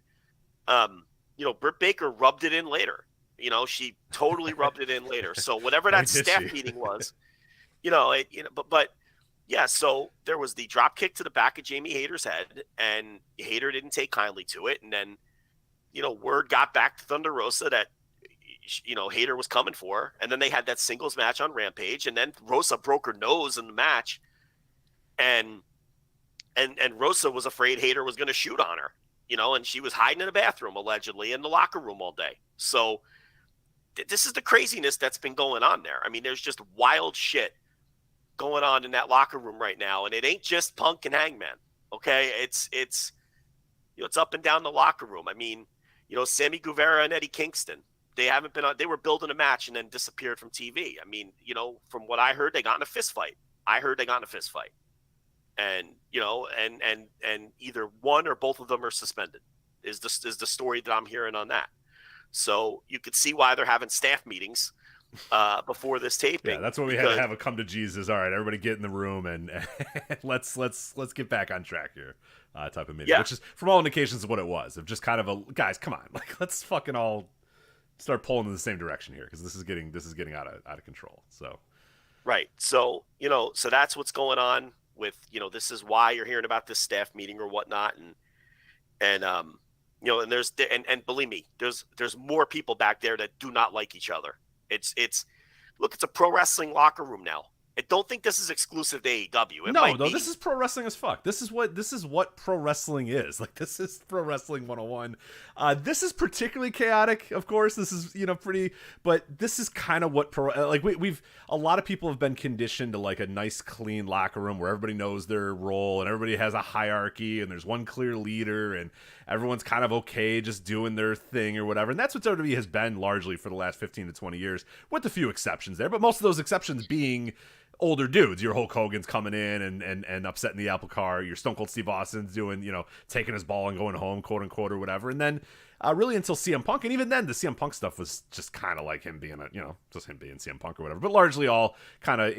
Britt Baker rubbed it in later. She totally rubbed it in later. So whatever that staff meeting was, but yeah. So there was the drop kick to the back of Jamie Hayter's head, and Hayter didn't take kindly to it, and then word got back to Thunder Rosa that Hayter was coming for her, and then they had that singles match on Rampage, and then Rosa broke her nose in the match, and Rosa was afraid Hayter was going to shoot on her, and she was hiding in a bathroom allegedly in the locker room all day. So this is the craziness that's been going on there. I mean, there's just wild shit going on in that locker room right now, and it ain't just Punk and Hangman. Okay, it's up and down the locker room. I mean, Sammy Guevara and Eddie Kingston. They haven't been on. They were building a match and then disappeared from TV. I mean, from what I heard, they got in a fist fight. And and either one or both of them are suspended. Is the story that I'm hearing on that? So you could see why they're having staff meetings before this taping. Yeah, that's what we had to have a come to Jesus. All right, everybody get in the room and let's get back on track here. Type of meeting, which is from all indications of what it was. Of just kind of guys, come on, like let's fucking all start pulling in the same direction here because this is getting out of control. So right, so so that's what's going on with this is why you're hearing about this staff meeting or whatnot, and and there's and believe me, there's more people back there that do not like each other. It's a pro wrestling locker room now. I don't think this is exclusive to AEW. No, this is pro wrestling as fuck. This is what pro wrestling is. Like, this is pro wrestling 101. This is particularly chaotic, of course. This is, pretty, but this is kind of what we've a lot of people have been conditioned to like a nice clean locker room where everybody knows their role and everybody has a hierarchy and there's one clear leader and everyone's kind of okay just doing their thing or whatever. And that's what WWE has been largely for the last 15 to 20 years, with a few exceptions there, but most of those exceptions being older dudes. Your Hulk Hogan's coming in and upsetting the apple cart. Your Stone Cold Steve Austin's doing, taking his ball and going home, quote unquote, or whatever. And then really until CM Punk, and even then the CM Punk stuff was just kind of like him being just him being CM Punk or whatever. But largely all kind of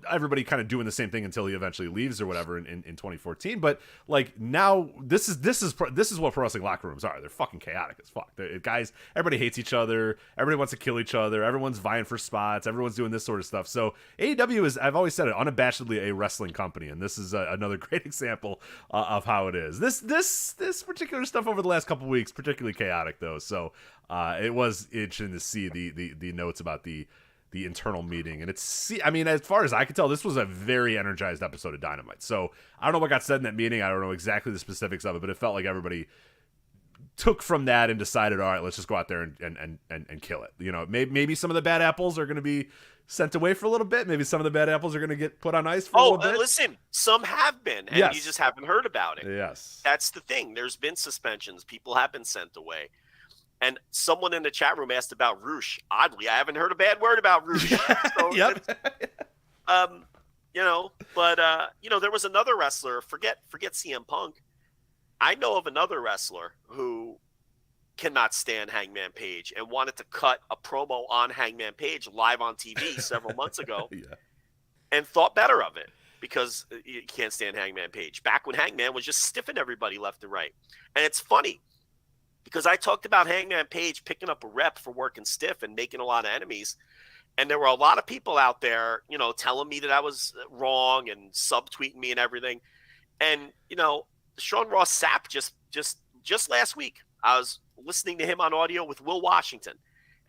everybody kind of doing the same thing until he eventually leaves or whatever in 2014. But like now this is what pro wrestling locker rooms are. They're fucking chaotic as fuck. Guys, everybody hates each other. Everybody wants to kill each other. Everyone's vying for spots. Everyone's doing this sort of stuff. So AEW is, I've always said it, unabashedly a wrestling company, and this is another great example of how it is. This particular stuff over the last couple of weeks, particularly chaotic though. So it was interesting to see the notes about the internal meeting, and as far as I could tell, this was a very energized episode of Dynamite. So I don't know what got said in that meeting. I don't know exactly the specifics of it, but it felt like everybody took from that and decided, all right, let's just go out there and kill it. Maybe some of the bad apples are going to be sent away for a little bit. Maybe some of the bad apples are going to get put on ice for a little bit. Listen, some have been, and you just haven't heard about it. Yes. That's the thing. There's been suspensions. People have been sent away. And someone in the chat room asked about Roosh. Oddly, I haven't heard a bad word about Roosh. So yep. There was another wrestler, forget CM Punk. I know of another wrestler who cannot stand Hangman Page and wanted to cut a promo on Hangman Page live on TV several months ago and thought better of it because you can't stand Hangman Page. Back when Hangman was just stiffing everybody left and right. And it's funny because I talked about Hangman Page picking up a rep for working stiff and making a lot of enemies. And there were a lot of people out there, telling me that I was wrong and subtweeting me and everything. And, Sean Ross Sapp just last week, I was listening to him on audio with Will Washington,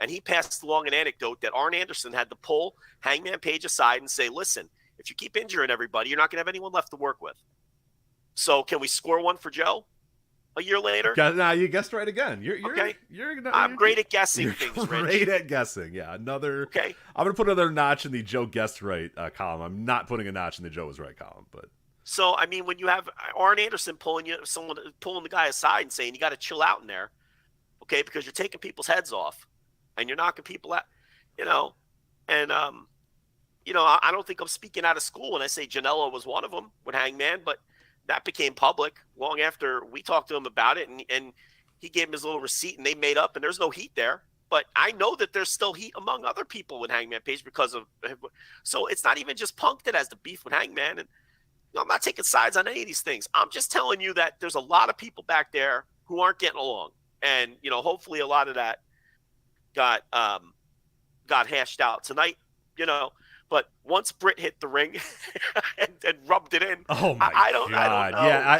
and he passed along an anecdote that Arn Anderson had to pull Hangman Page aside and say, listen, if you keep injuring everybody, you're not going to have anyone left to work with. So can we score one for Joe a year later? Now you guessed right again. You're okay. I'm great at guessing things, Rich. Great at guessing. Yeah, okay. I'm going to put another notch in the Joe guessed right column. I'm not putting a notch in the Joe was right column, but. So, I mean, when you have Arn Anderson pulling the guy aside and saying, you got to chill out in there, okay, because you're taking people's heads off and you're knocking people out, I don't think I'm speaking out of school when I say Janela was one of them with Hangman, but that became public long after we talked to him about it, and he gave him his little receipt, and they made up, and there's no heat there. But I know that there's still heat among other people with Hangman Page because of. So it's not even just Punk that has the beef with Hangman, and I'm not taking sides on any of these things. I'm just telling you that there's a lot of people back there who aren't getting along, and hopefully a lot of that got hashed out tonight. But once Britt hit the ring and rubbed it in, oh my I don't know. Yeah,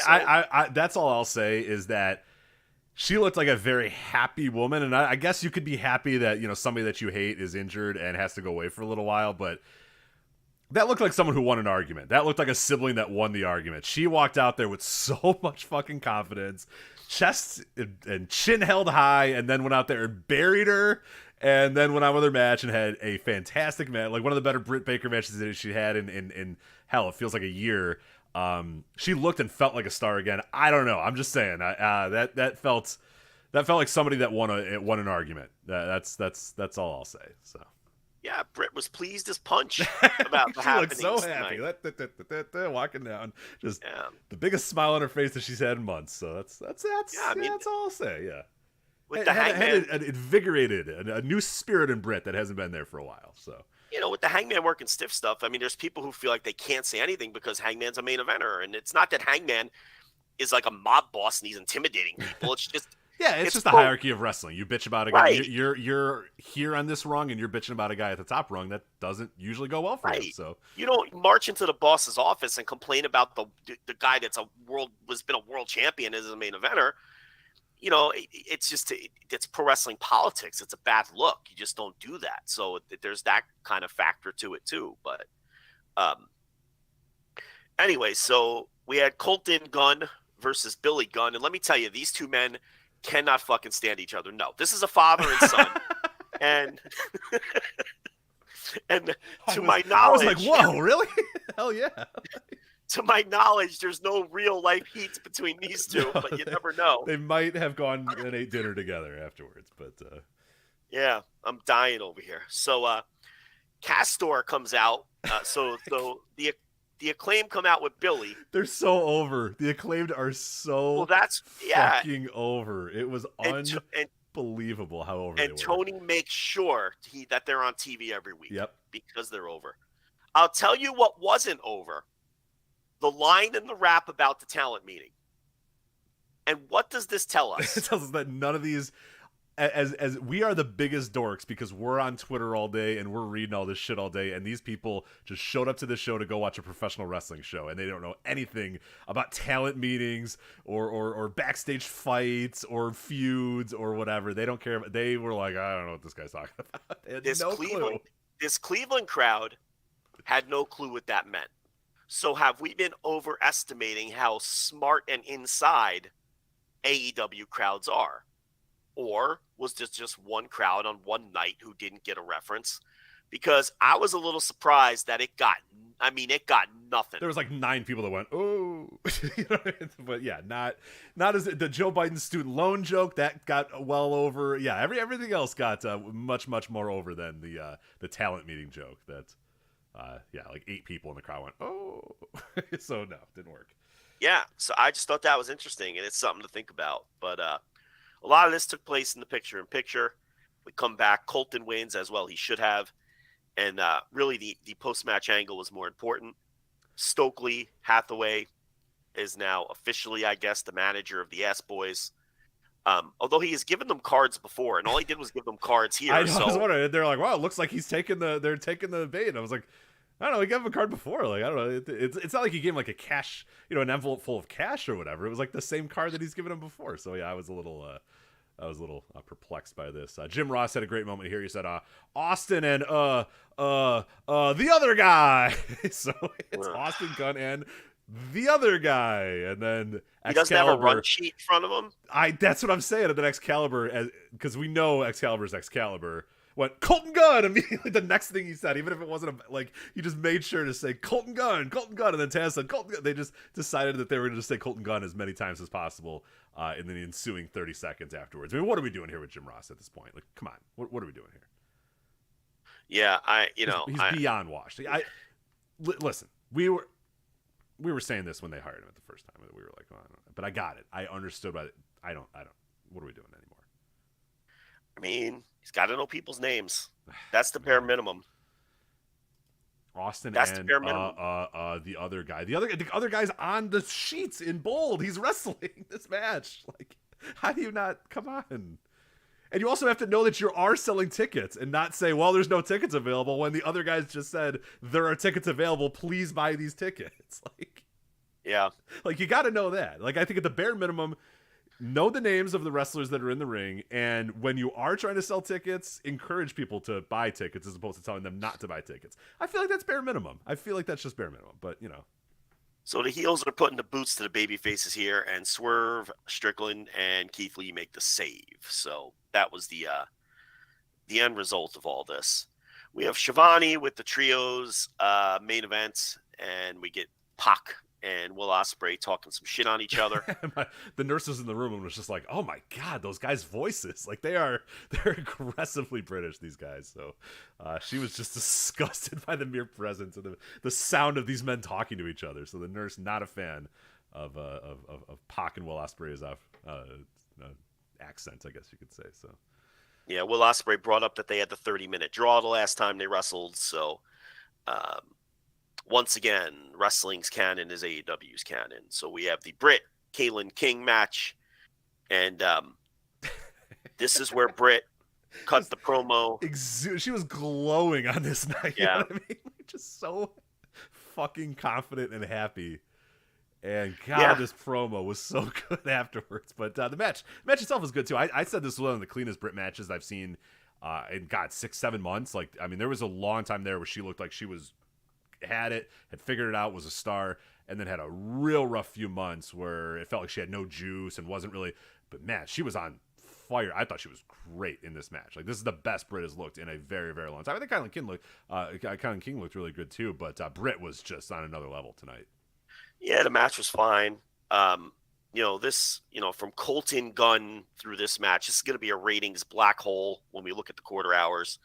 I that's all I'll say is that she looked like a very happy woman, and I guess you could be happy that somebody that you hate is injured and has to go away for a little while, but that looked like someone who won an argument. That looked like a sibling that won the argument. She walked out there with so much fucking confidence, chest and chin held high, and then went out there and buried her, and then went on with her match and had a fantastic match, like one of the better Britt Baker matches that she had in hell, it feels like a year. She looked and felt like a star again. I don't know. I'm just saying that felt like somebody that won an argument. That's all I'll say. So. Yeah, Britt was pleased as punch about the happenings. She looked so happy, walking down, just the biggest smile on her face that she's had in months. So that's all I'll say. Yeah, with had an invigorated, a new spirit in Britt that hasn't been there for a while. So with the Hangman working stiff stuff, I mean, there's people who feel like they can't say anything because Hangman's a main eventer, and it's not that Hangman is like a mob boss and he's intimidating people. It's just. Yeah, it's just the hierarchy of wrestling. You bitch about a guy. Right. You're here on this rung, and you're bitching about a guy at the top rung. That doesn't usually go well for you. So you don't march into the boss's office and complain about the guy that's been a world champion as a main eventer. It's pro wrestling politics. It's a bad look. You just don't do that. So there's that kind of factor to it too. But anyway, so we had Colton Gunn versus Billy Gunn, and let me tell you, these two men cannot fucking stand each other. No, this is a father and son, and my knowledge, I was like, whoa, really? Hell yeah. To my knowledge, there's no real life heat between these two, but you never know. They might have gone and ate dinner together afterwards, but yeah, I'm dying over here. So Castor comes out. So the Acclaim come out with Billy. They're so over. The Acclaimed are so fucking over. It was unbelievable how over they were. And Tony makes sure that they're on TV every week. Yep. Because they're over. I'll tell you what wasn't over. The line in the rap about the talent meeting. And what does this tell us? It tells us that none of these... As we are the biggest dorks because we're on Twitter all day and we're reading all this shit all day, and these people just showed up to this show to go watch a professional wrestling show, and they don't know anything about talent meetings or backstage fights or feuds or whatever. They don't care. They were like, I don't know what this guy's talking about. They had no clue. This Cleveland crowd had no clue what that meant. So have we been overestimating how smart and inside AEW crowds are? Or was this just one crowd on one night who didn't get a reference? Because I was a little surprised that it got nothing. There was like 9 people that went, oh, but yeah, not as the Joe Biden student loan joke that got well over. Yeah, everything else got much more over than the talent meeting joke. That like 8 people in the crowd went, oh, so no, didn't work. Yeah, so I just thought that was interesting, and it's something to think about. But a lot of this took place in the picture-in-picture. We come back. Colton wins as well. He should have. And really the post-match angle was more important. Stokely Hathaway is now officially, I guess, the manager of the Ass Boys. Although he has given them cards before, and all he did was give them cards here. I was wondering. They're like, wow, it looks like they're taking the bait. And I was like, I don't know, he gave him a card before. Like, I don't know. It's not like he gave him like a cash, an envelope full of cash or whatever. It was like the same card that he's given him before. So yeah, I was a little perplexed by this. Jim Ross had a great moment here. He said, Austin and the other guy. So it's Austin Gunn and the other guy, and then Excalibur. He doesn't have a run sheet in front of him. That's what I'm saying. And then Excalibur, because we know Excalibur's Excalibur, went Colton Gunn immediately. The next thing he said, even if it wasn't he just made sure to say Colton Gunn, and then Taz said Colton Gunn. They just decided that they were going to just say Colton Gunn as many times as possible in the ensuing 30 seconds afterwards. I mean, what are we doing here with Jim Ross at this point? Like, come on, what are we doing here? Yeah, he's beyond washed. Listen, we were saying this when they hired him at the first time. We were like, oh, I don't know. But I got it. I understood about it. I don't. What are we doing anymore? I mean, he's got to know people's names. That's the bare minimum. Austin and the other guy. The other guy's on the sheets in bold. He's wrestling this match. Like, how do you not? Come on. And you also have to know that you are selling tickets and not say, well, there's no tickets available when the other guys just said there are tickets available. Please buy these tickets. Like, yeah, like you got to know that. Like, I think at the bare minimum, know the names of the wrestlers that are in the ring, and when you are trying to sell tickets, encourage people to buy tickets as opposed to telling them not to buy tickets. I feel like that's bare minimum. I feel like that's just bare minimum, but you know. So the heels are putting the boots to the baby faces here, and Swerve, Strickland, and Keith Lee make the save. So that was the end result of all this. We have Shivani with the trios main event, and we get Pac and Will Ospreay talking some shit on each other. The nurses in the room was just like, "Oh my god, those guys' voices! Like they're aggressively British, these guys." So she was just disgusted by the mere presence and the sound of these men talking to each other. So the nurse, not a fan of Pac and Will Ospreay's accent, I guess you could say. So yeah, Will Ospreay brought up that they had the 30-minute draw the last time they wrestled. So. Once again, wrestling's canon is AEW's canon. So we have the Britt Kaylan King match, and this is where Britt cut the promo. She was glowing on this night. Yeah, you know what I mean? Just so fucking confident and happy. And God, this promo was so good afterwards. But the match itself was good too. I said this was one of the cleanest Britt matches I've seen in 6-7 months. Like, I mean, there was a long time there where she looked like she had figured it out, was a star, and then had a real rough few months where it felt like she had no juice and wasn't really. But man, she was on fire. I thought she was great in this match. Like, this is the best Britt has looked in a very, very long time. I think Kylan King looked really good too, but Britt was just on another level tonight. Yeah, the match was fine. From Colton Gunn through this match, this is going to be a ratings black hole when we look at the quarter hours.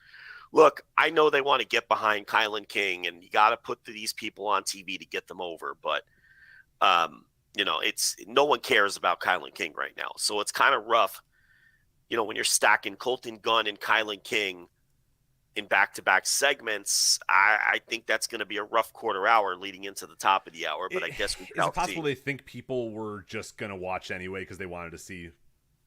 Look, I know they want to get behind Kylan King, and you got to put these people on TV to get them over. But, it's no one cares about Kylan King right now. So it's kind of rough, when you're stacking Colton Gunn and Kylan King in back-to-back segments. I think that's going to be a rough quarter hour leading into the top of the hour. But I guess we is it possible they think people were just going to watch anyway because they wanted to see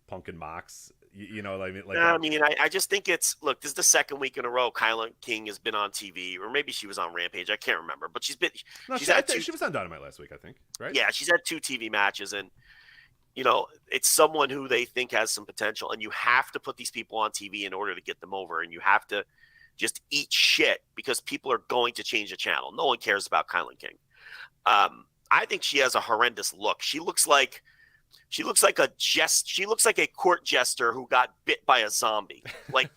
Punk and Mox? I just think this is the second week in a row Kylan King has been on TV, or maybe she was on Rampage. I can't remember, but she was on Dynamite last week, I think, right? Yeah, she's had 2 TV matches, and it's someone who they think has some potential, and you have to put these people on TV in order to get them over, and you have to just eat shit because people are going to change the channel. No one cares about Kylan King. I think she has a horrendous look. She looks like a court jester who got bit by a zombie. Like,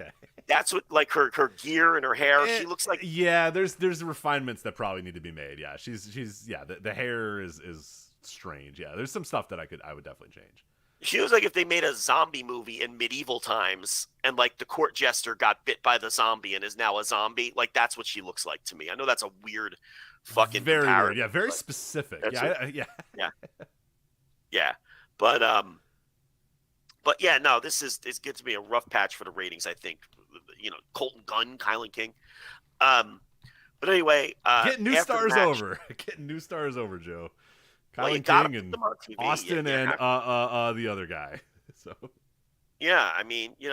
okay. That's what, like, her gear and her hair. She looks like, there's refinements that probably need to be made. Yeah, she's the hair is strange. Yeah, there's some stuff that I would definitely change. She looks like if they made a zombie movie in medieval times and like the court jester got bit by the zombie and is now a zombie. Like, that's what she looks like to me. I know that's a weird fucking very comparison, weird. Yeah, very specific. Yeah. But yeah, no, it's going to be a rough patch for the ratings, I think. Colton Gunn, Kylan King. But anyway, getting new stars over. Getting new stars over, Joe. Kylan King and Austin and the other guy. So yeah, I mean, you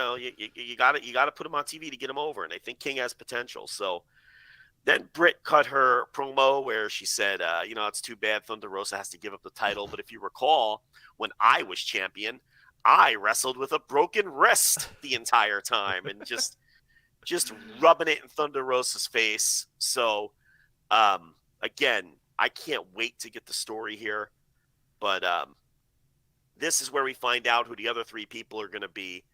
got to put him on TV to get him over, and I think King has potential. So then Britt cut her promo where she said, it's too bad Thunder Rosa has to give up the title. But if you recall, when I was champion, I wrestled with a broken wrist the entire time and just rubbing it in Thunder Rosa's face. So, again, I can't wait to get the story here. But this is where we find out who the other 3 people are going to be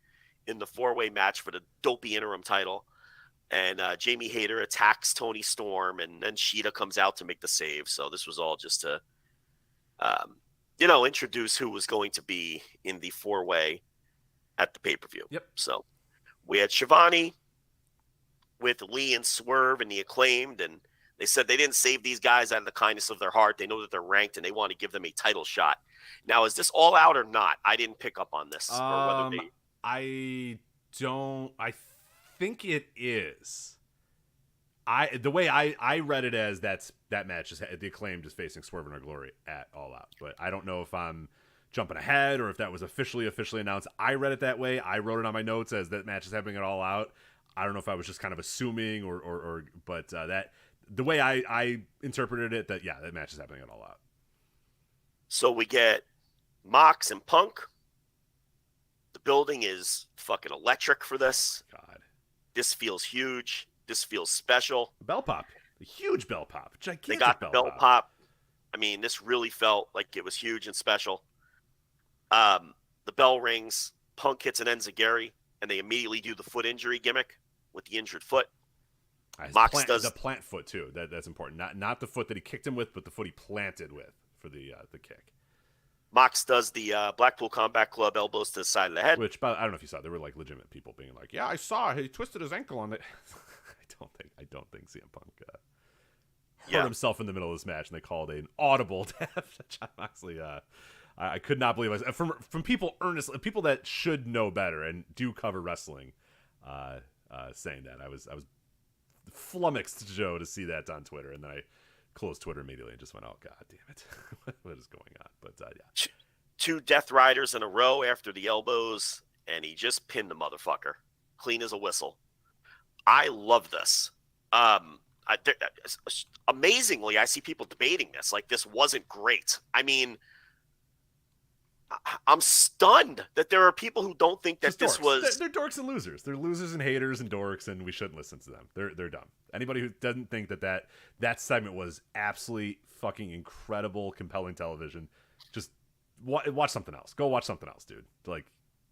in the 4-way match for the dopey interim title. And Jamie Hayter attacks Tony Storm, and then Sheeta comes out to make the save. So this was all just to, introduce who was going to be in the 4-way at the pay-per-view. Yep. So we had Shivani with Lee and Swerve and the Acclaimed, and They said they didn't save these guys out of the kindness of their heart. They know that they're ranked and they want to give them a title shot. Now, is this all out or not? I didn't pick up on this. Or whether they... I think it is. The way I read it as that match is the Acclaimed is facing Swerve in Our Glory at All Out, but I don't know if I'm jumping ahead or if that was officially announced. I read it that way. I wrote it on my notes as that match is happening at All Out. I don't know if I was just kind of assuming but that the way I interpreted it, that match is happening at All Out. So we get Mox and Punk. The building is fucking electric for this. God, this feels huge. This feels special. Bell pop. A huge bell pop. Gigantic they got the bell pop. I mean, this really felt like it was huge and special. The bell rings. Punk hits an enziguri, and they immediately do the foot injury gimmick with the injured foot. Mox does the plant foot too. That's important. Not the foot that he kicked him with, but the foot he planted with for the kick. Mox does the Blackpool Combat Club elbows to the side of the head. Which, I don't know if you saw, there were like legitimate people being like, "Yeah, I saw. He twisted his ankle on it." I don't think CM Punk hurt himself in the middle of this match, and they called an audible death to Jon Moxley. I could not believe it. From people people that should know better and do cover wrestling, saying that I was flummoxed, Joe, to see that on Twitter, and then I closed Twitter immediately and just went, "Oh God damn it, what is going on?" But yeah, 2 Death Riders in a row after the elbows, and he just pinned the motherfucker, clean as a whistle. I love this. Amazingly, I see people debating this like this wasn't great. I mean, I'm stunned that there are people who don't think that this was... They're dorks and losers. They're losers and haters and dorks, and we shouldn't listen to them. They're dumb. Anybody who doesn't think that segment was absolutely fucking incredible, compelling television, just watch something else. Go watch something else, dude. Like,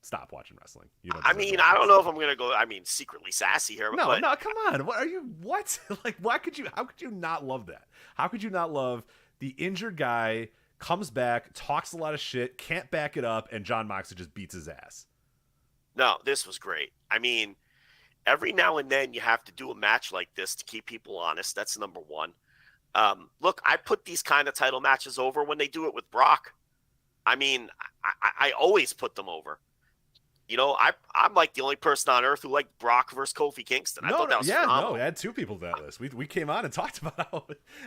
stop watching wrestling. I don't know if I'm gonna go. Secretly sassy here. No, come on. What are you? What? Like, how could you not love that? How could you not love the injured guy comes back, talks a lot of shit, can't back it up, and Jon Moxley just beats his ass? No, this was great. I mean, every now and then you have to do a match like this to keep people honest. That's number one. Look, I put these kind of title matches over when they do it with Brock. I mean, I always put them over. I'm like the only person on earth who liked Brock versus Kofi Kingston. I thought that was phenomenal. I had 2 people to that list. We came on and talked about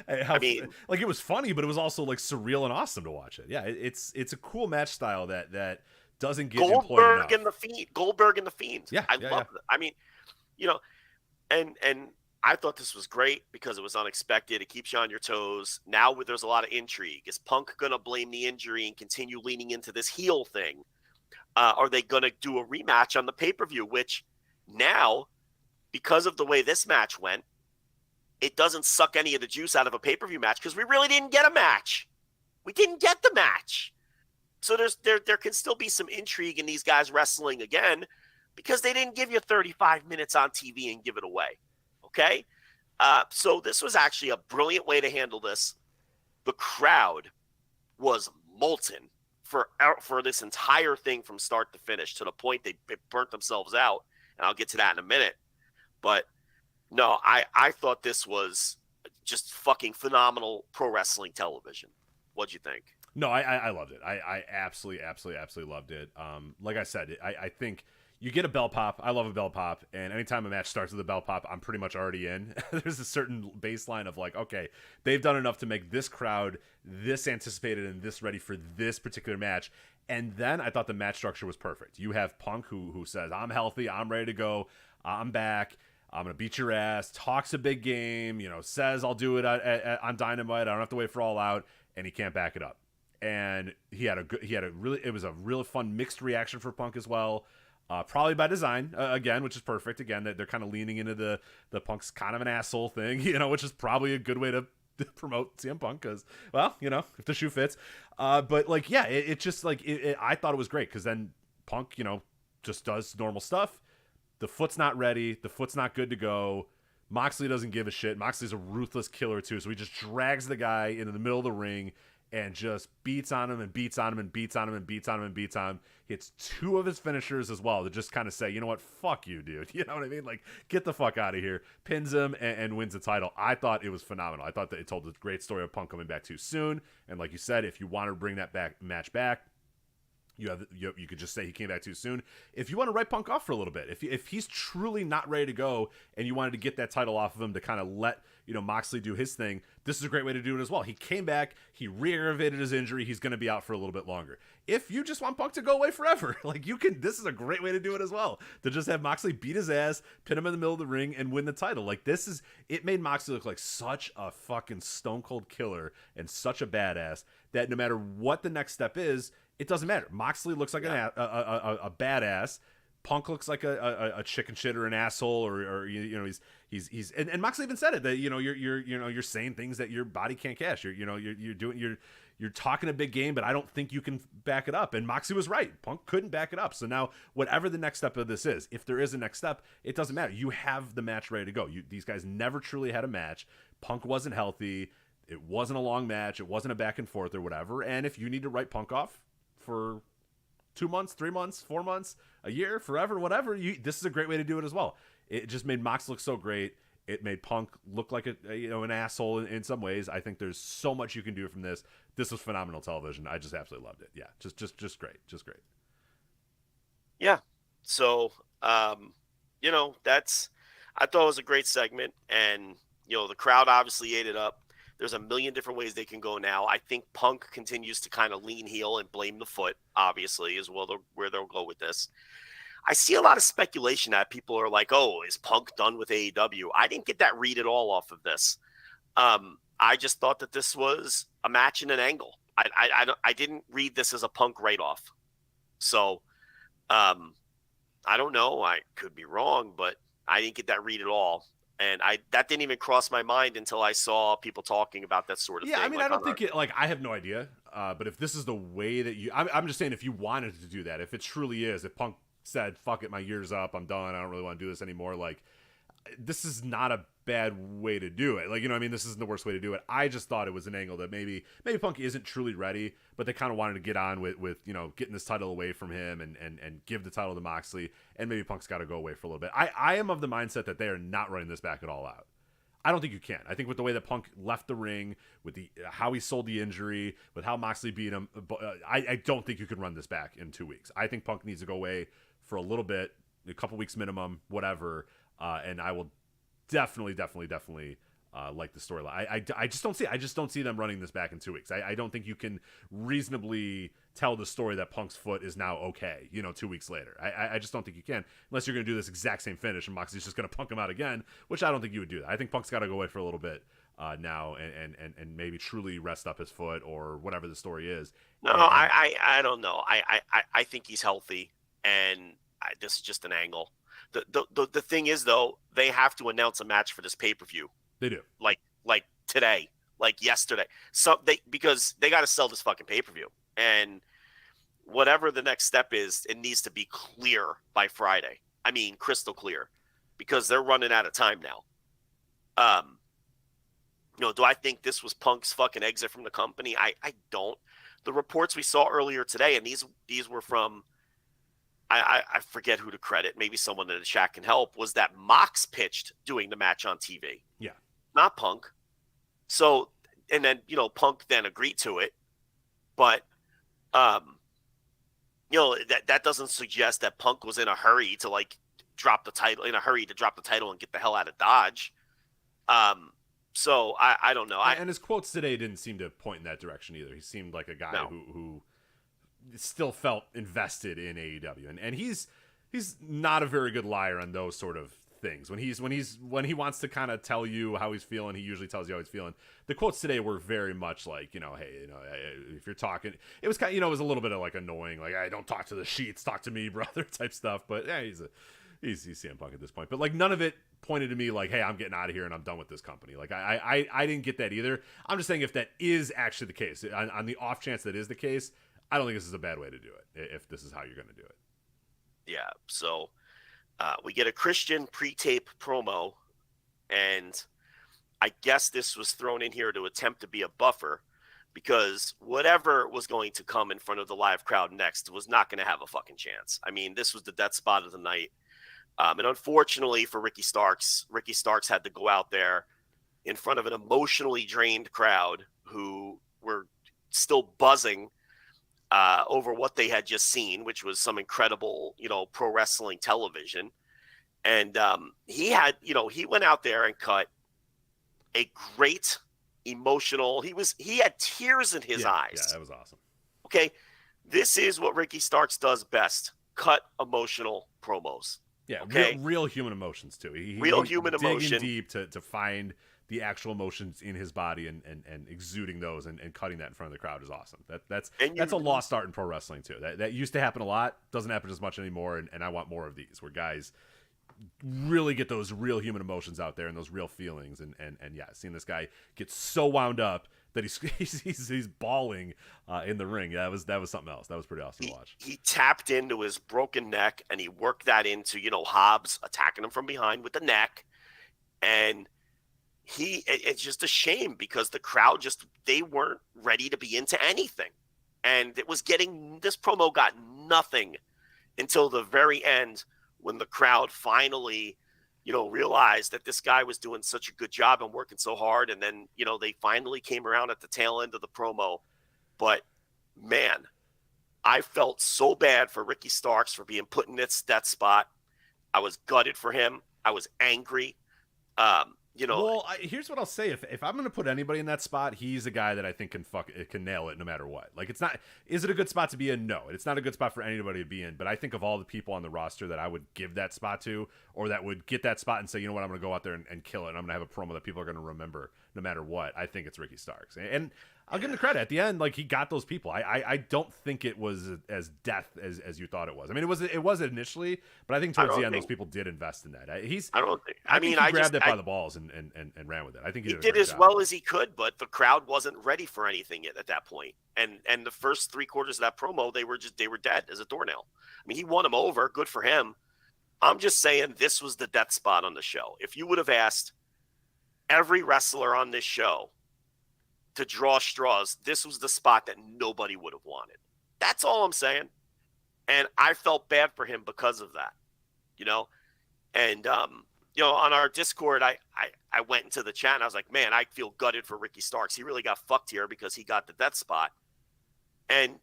how like it was funny, but it was also like surreal and awesome to watch it. Yeah, it's a cool match style that doesn't get Goldberg and the Fiend. Goldberg and the Fiend. Yeah, I love it. I mean, and I thought this was great because it was unexpected. It keeps you on your toes. Now there's a lot of intrigue. Is Punk gonna blame the injury and continue leaning into this heel thing? Are they going to do a rematch on the pay-per-view, which now, because of the way this match went, it doesn't suck any of the juice out of a pay-per-view match because we really didn't get a match. We didn't get the match. So there can still be some intrigue in these guys wrestling again because they didn't give you 35 minutes on TV and give it away. Okay? So this was actually a brilliant way to handle this. The crowd was molten for this entire thing from start to finish, to the point they burnt themselves out, and I'll get to that in a minute. But no, I thought this was just fucking phenomenal pro wrestling television. What'd you think? No, I loved it. I absolutely loved it. Like I said, I think you get a bell pop. I love a bell pop, and anytime a match starts with a bell pop, I'm pretty much already in. There's a certain baseline of like, okay, they've done enough to make this crowd this anticipated and this ready for this particular match. And then I thought the match structure was perfect. You have Punk who says, "I'm healthy, I'm ready to go, I'm back, I'm gonna beat your ass," talks a big game, says, "I'll do it on Dynamite, I don't have to wait for All Out," and he can't back it up. And it was a really fun mixed reaction for Punk as well. Probably by design, again, which is perfect. Again, they're kind of leaning into the Punk's kind of an asshole thing, which is probably a good way to promote CM Punk because, well, if the shoe fits. But like, yeah, it just like I thought it was great because then Punk, just does normal stuff. The foot's not ready. The foot's not good to go. Moxley doesn't give a shit. Moxley's a ruthless killer too, so he just drags the guy into the middle of the ring and just beats on him and beats on him and beats on him and beats on him and beats on him. Hits 2 of his finishers as well to just kind of say, you know what, fuck you, dude. You know what I mean? Like, get the fuck out of here. Pins him and wins the title. I thought it was phenomenal. I thought that it told a great story of Punk coming back too soon. And like you said, if you want to bring that match back, you could just say he came back too soon. If you want to write Punk off for a little bit, if he's truly not ready to go, and you wanted to get that title off of him to kind of let Moxley do his thing, this is a great way to do it as well. He came back, he re-aggravated his injury, he's going to be out for a little bit longer. If you just want Punk to go away forever, like you can, this is a great way to do it as well. To just have Moxley beat his ass, pin him in the middle of the ring, and win the title. Like it made Moxley look like such a fucking stone cold killer and such a badass that no matter what the next step is, it doesn't matter. Moxley looks like a badass. Punk looks like a chicken shit or an asshole, or he's and Moxley even said it that you're saying things that your body can't cash. You're talking a big game, but I don't think you can back it up. And Moxley was right. Punk couldn't back it up. So now whatever the next step of this is, if there is a next step, it doesn't matter. You have the match ready to go. These guys never truly had a match. Punk wasn't healthy. It wasn't a long match. It wasn't a back and forth or whatever. And if you need to write Punk off for 2 months, 3 months, 4 months, a year, forever, whatever, this is a great way to do it as well. It just made Mox look so great. It made Punk look like an asshole in some ways. I think there's so much you can do from this. This was phenomenal television. I just absolutely loved it. Yeah, just great, just great. Yeah. So, I thought it was a great segment, and the crowd obviously ate it up. There's a million different ways they can go now. I think Punk continues to kind of lean heel and blame the foot, obviously, is where they'll go with this. I see a lot of speculation that people are like, oh, is Punk done with AEW? I didn't get that read at all off of this. I just thought that this was a match and an angle. I didn't read this as a Punk write-off. So I don't know. I could be wrong, but I didn't get that read at all. And that didn't even cross my mind until I saw people talking about that sort of thing. Yeah, I mean, I don't think I have no idea. But if this is the way that I'm just saying, if you wanted to do that, if it truly is, if Punk said, fuck it, my year's up, I'm done, I don't really want to do this anymore, like, this is not a bad way to do it. Like, this isn't the worst way to do it. I just thought it was an angle that maybe Punk isn't truly ready, but they kind of wanted to get on with getting this title away from him and give the title to Moxley, and maybe Punk's got to go away for a little bit. I am of the mindset that they are not running this back at all out. I don't think you can. I think with the way that Punk left the ring, with how he sold the injury, with how Moxley beat him, I don't think you can run this back in 2 weeks. I think Punk needs to go away for a little bit, a couple weeks minimum, whatever, and I will definitely like the storyline. I just don't see them running this back in 2 weeks. I don't think you can reasonably tell the story that Punk's foot is now okay, 2 weeks later. I just don't think you can, unless you're going to do this exact same finish and Moxley's just going to punk him out again, which I don't think you would do that. I think Punk's got to go away for a little bit now and maybe truly rest up his foot or whatever the story is. No, I don't know. I think he's healthy, and this is just an angle. The thing is, though, they have to announce a match for this pay-per-view. They do. Like today, like yesterday. Because they got to sell this fucking pay-per-view. And whatever the next step is, it needs to be clear by Friday. I mean, crystal clear. Because they're running out of time now. Do I think this was Punk's fucking exit from the company? I don't. The reports we saw earlier today, and these were from, I forget who to credit, maybe someone in the chat can help, was that Mox pitched doing the match on TV. Yeah. Not Punk. So, and then, Punk then agreed to it. But, that doesn't suggest that Punk was in a hurry to, drop the title and get the hell out of Dodge. So, I don't know. And his quotes today didn't seem to point in that direction either. He seemed like a guy who still felt invested in AEW, and he's not a very good liar on those sort of things. When he wants to kind of tell you how he's feeling, he usually tells you how he's feeling. The quotes today were very much like, hey, if you're talking, it was kind of, it was a little bit of like annoying, like, hey, don't talk to the sheets, talk to me, brother, type stuff. But yeah, he's CM Punk at this point. But like none of it pointed to me like, hey, I'm getting out of here and I'm done with this company. Like I didn't get that either. I'm just saying, if that is actually the case, on the off chance that is the case, I don't think this is a bad way to do it, if this is how you're going to do it. Yeah, so we get a Christian pre-tape promo, and I guess this was thrown in here to attempt to be a buffer because whatever was going to come in front of the live crowd next was not going to have a fucking chance. I mean, this was the death spot of the night. And unfortunately for Ricky Starks had to go out there in front of an emotionally drained crowd who were still buzzing over what they had just seen, which was some incredible, pro wrestling television. And he went out there and cut a great emotional. He had tears in his eyes. Yeah, that was awesome. Okay, this is what Ricky Starks does best: cut emotional promos. Yeah, okay? real human emotions too. Real human emotion. Digging deep to find the actual emotions in his body and exuding those and cutting that in front of the crowd is awesome. That's a lost art in pro wrestling too. That used to happen a lot. Doesn't happen as much anymore. And I want more of these where guys really get those real human emotions out there and those real feelings. And yeah, seeing this guy get so wound up that he's bawling in the ring. Yeah, that was something else. That was pretty awesome to watch. He tapped into his broken neck and he worked that into, Hobbs attacking him from behind with the neck. And it's just a shame because the crowd they weren't ready to be into anything. And this promo got nothing until the very end when the crowd finally, realized that this guy was doing such a good job and working so hard. And then, they finally came around at the tail end of the promo. But man, I felt so bad for Ricky Starks for being put in that spot. I was gutted for him. I was angry. Well, here's what I'll say: if I'm going to put anybody in that spot, he's a guy that I think can nail it no matter what. Like, it's not. Is it a good spot to be in? No, it's not a good spot for anybody to be in. But I think of all the people on the roster that I would give that spot to, or that would get that spot and say, you know what, I'm going to go out there and kill it, and I'm going to have a promo that people are going to remember no matter what. I think it's Ricky Starks, and I'll give him the credit. At the end, like, he got those people. I don't think it was as death as you thought it was. I mean, it was initially, but I think towards the end, those people did invest in that. He grabbed it by the balls and ran with it. I think he did as well as he could, but the crowd wasn't ready for anything yet at that point. And the first 3/4 of that promo, they were dead as a doornail. I mean, he won them over. Good for him. I'm just saying this was the death spot on the show. If you would have asked every wrestler on this show to draw straws, this was the spot that nobody would have wanted. That's all I'm saying. And I felt bad for him because of that, And, on our Discord, I went into the chat and I was like, man, I feel gutted for Ricky Starks. He really got fucked here because he got the death spot. And,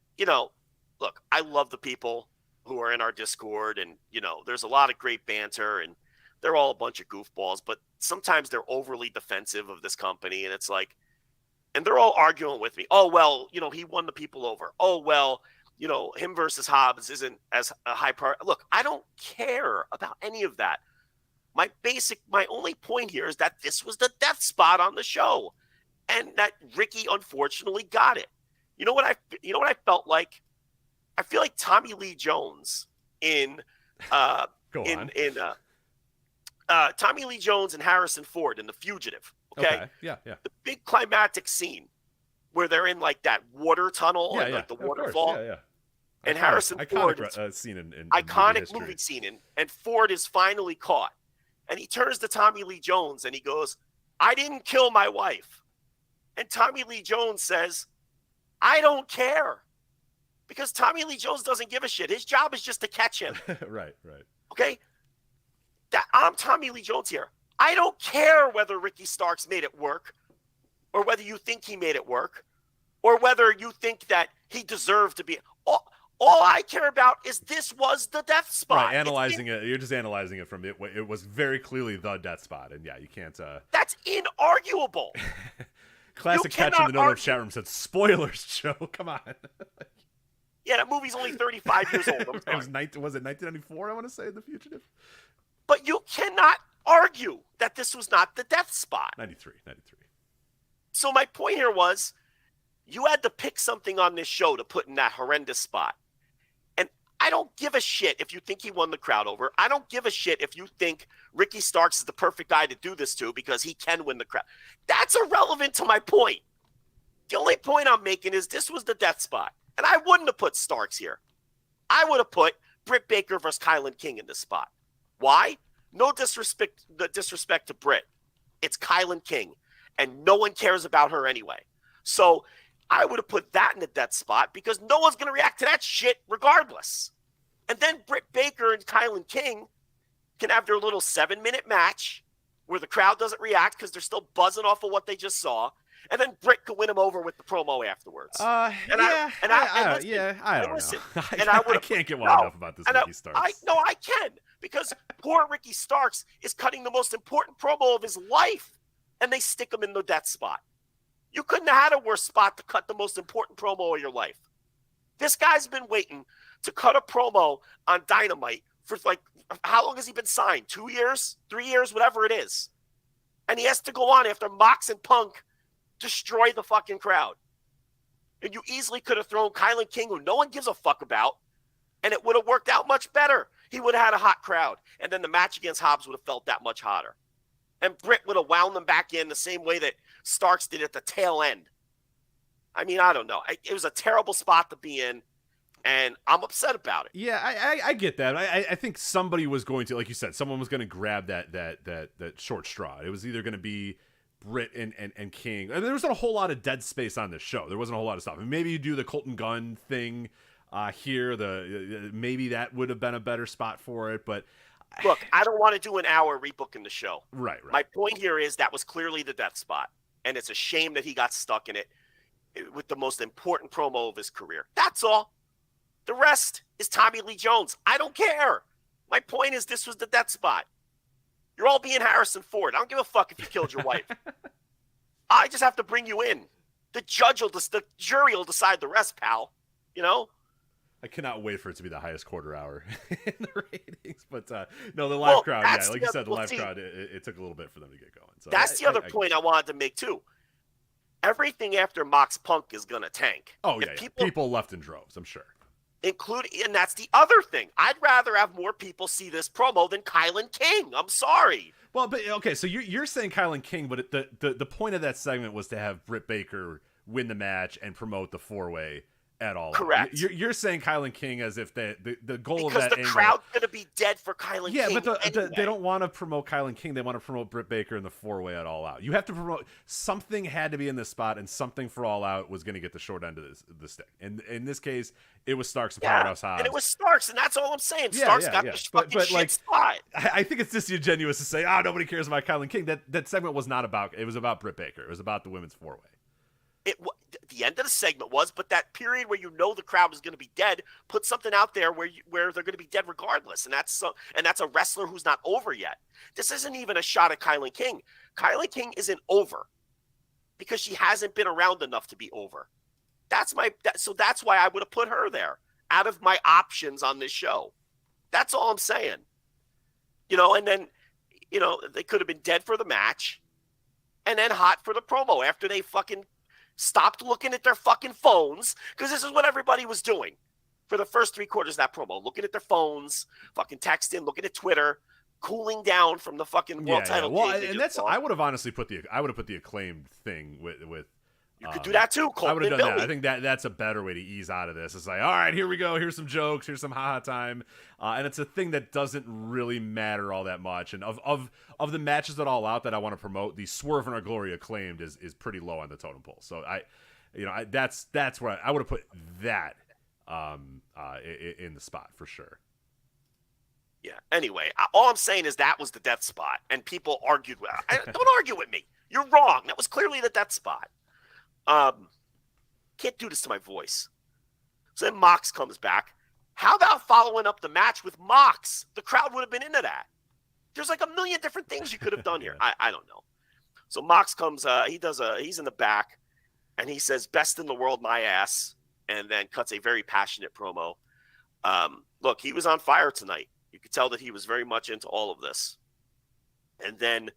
look, I love the people who are in our Discord and, there's a lot of great banter and they're all a bunch of goofballs, but sometimes they're overly defensive of this company. And it's like, and they're all arguing with me. Oh, well, he won the people over. Oh, well, him versus Hobbs isn't as a high priority. Look, I don't care about any of that. My only point here is that this was the death spot on the show and that Ricky unfortunately got it. You know what I felt like? I feel like Tommy Lee Jones in Tommy Lee Jones and Harrison Ford in The Fugitive. Okay. Yeah. The big climactic scene where they're in like that water tunnel and like the waterfall. Yeah. And Harrison Ford, scene in iconic movie scene, and Ford is finally caught. And he turns to Tommy Lee Jones and he goes, "I didn't kill my wife." And Tommy Lee Jones says, "I don't care." Because Tommy Lee Jones doesn't give a shit. His job is just to catch him. Right. Okay? I'm Tommy Lee Jones here. I don't care whether Ricky Starks made it work or whether you think he made it work or whether you think that he deserved to be. All I care about is this was the death spot. Right, analyzing it. You're just analyzing it from it. It was very clearly the death spot. And yeah, you can't. That's inarguable. Classic catch in the no chat room said, "Spoilers, Joe. Come on." Yeah, that movie's only 35 years old. Was it 1994, I want to say, The Fugitive? But you cannot argue that this was not the death spot. 93. So my point here was, you had to pick something on this show to put in that horrendous spot. And I don't give a shit if you think he won the crowd over. I don't give a shit if you think Ricky Starks is the perfect guy to do this to because he can win the crowd. That's irrelevant to my point. The only point I'm making is this was the death spot. And I wouldn't have put Starks here. I would have put Britt Baker versus Kylan King in this spot. Why? No disrespect to Britt. It's Kylan King. And no one cares about her anyway. So I would have put that in the death spot because no one's going to react to that shit regardless. And then Britt Baker and Kylan King can have their little 7-minute match where the crowd doesn't react because they're still buzzing off of what they just saw. And then Britt could win him over with the promo afterwards. I don't know. I can't get wound up about this Ricky Starks. I can, because poor Ricky Starks is cutting the most important promo of his life, and they stick him in the death spot. You couldn't have had a worse spot to cut the most important promo of your life. This guy's been waiting to cut a promo on Dynamite for how long has he been signed? 2 years? 3 years? Whatever it is. And he has to go on after Mox and Punk destroy the fucking crowd. And you easily could have thrown Kylan King, who no one gives a fuck about, and it would have worked out much better. He would have had a hot crowd, and then the match against Hobbs would have felt that much hotter. And Britt would have wound them back in the same way that Starks did at the tail end. I mean, I don't know. It was a terrible spot to be in, and I'm upset about it. Yeah, I get that. I think somebody was going to, like you said, someone was going to grab that short straw. It was either going to be Britt and King. There wasn't a whole lot of dead space on this show. There wasn't a whole lot of stuff. And maybe you do the Colton Gunn thing here. Maybe that would have been a better spot for it. But look, I don't want to do an hour rebooking the show. Right. My point here is that was clearly the death spot, and it's a shame that he got stuck in it with the most important promo of his career. That's all. The rest is Tommy Lee Jones. I don't care. My point is this was the death spot. You're all being Harrison Ford. I don't give a fuck if you killed your wife. I just have to bring you in. The jury will decide the rest, pal. You know? I cannot wait for it to be the highest quarter hour in the ratings. But no, the live crowd, yeah, like you said, the live crowd, it took a little bit for them to get going. So that's the other point I wanted to make, too. Everything after Mox Punk is going to tank. Oh, yeah. People left in droves, I'm sure. And that's the other thing. I'd rather have more people see this promo than Kylan King. I'm sorry. Well, but okay, so you're saying Kylan King, but the point of that segment was to have Britt Baker win the match and promote the 4-way at all. Correct. You're saying Kylan King as if the goal because of that the crowd's going to be dead for Kylan King. Yeah, but anyway. they don't want to promote Kylan King. They want to promote Britt Baker in the 4-way at All Out. You have to promote something. Had to be in this spot, and something for All Out was going to get the short end of the stick. And in this case, it was Starks and Powerhouse Hobbs. And it was Starks, and that's all I'm saying. Starks got the fucking shit spot. I think it's disingenuous to say, nobody cares about Kylan King. That segment was not about. It was about Britt Baker. It was about the women's 4-way. The end of the segment was, but that period where you know the crowd is going to be dead, put something out there where they're going to be dead regardless, and that's a wrestler who's not over yet. This isn't even a shot at Kylan King. Kylan King isn't over because she hasn't been around enough to be over. So that's why I would have put her there out of my options on this show. That's all I'm saying. And then they could have been dead for the match, and then hot for the promo after they fucking stopped looking at their fucking phones, because this is what everybody was doing for the first 3 quarters of that promo. Looking at their phones, fucking texting, looking at Twitter, cooling down from the fucking world title. Well, and that's I would have honestly put the Acclaimed thing with you could do that too, Colton. I would have done that. I think that's a better way to ease out of this. It's like, all right, here we go. Here's some jokes. Here's some haha time. And it's a thing that doesn't really matter all that much. And of the matches that All Out that I want to promote, the Swerve and Our Glory Acclaimed is pretty low on the totem pole. So that's where I would have put that in the spot for sure. Yeah. Anyway, all I'm saying is that was the death spot, and people argued with. Don't argue with me. You're wrong. That was clearly the death spot. Can't do this to my voice. So then Mox comes back. How about following up the match with Mox? The crowd would have been into that. There's like a million different things you could have done here. I don't know. So Mox comes, he's in the back, and he says, "Best in the world, my ass," and then cuts a very passionate promo. Look, he was on fire tonight. You could tell that he was very much into all of this. And then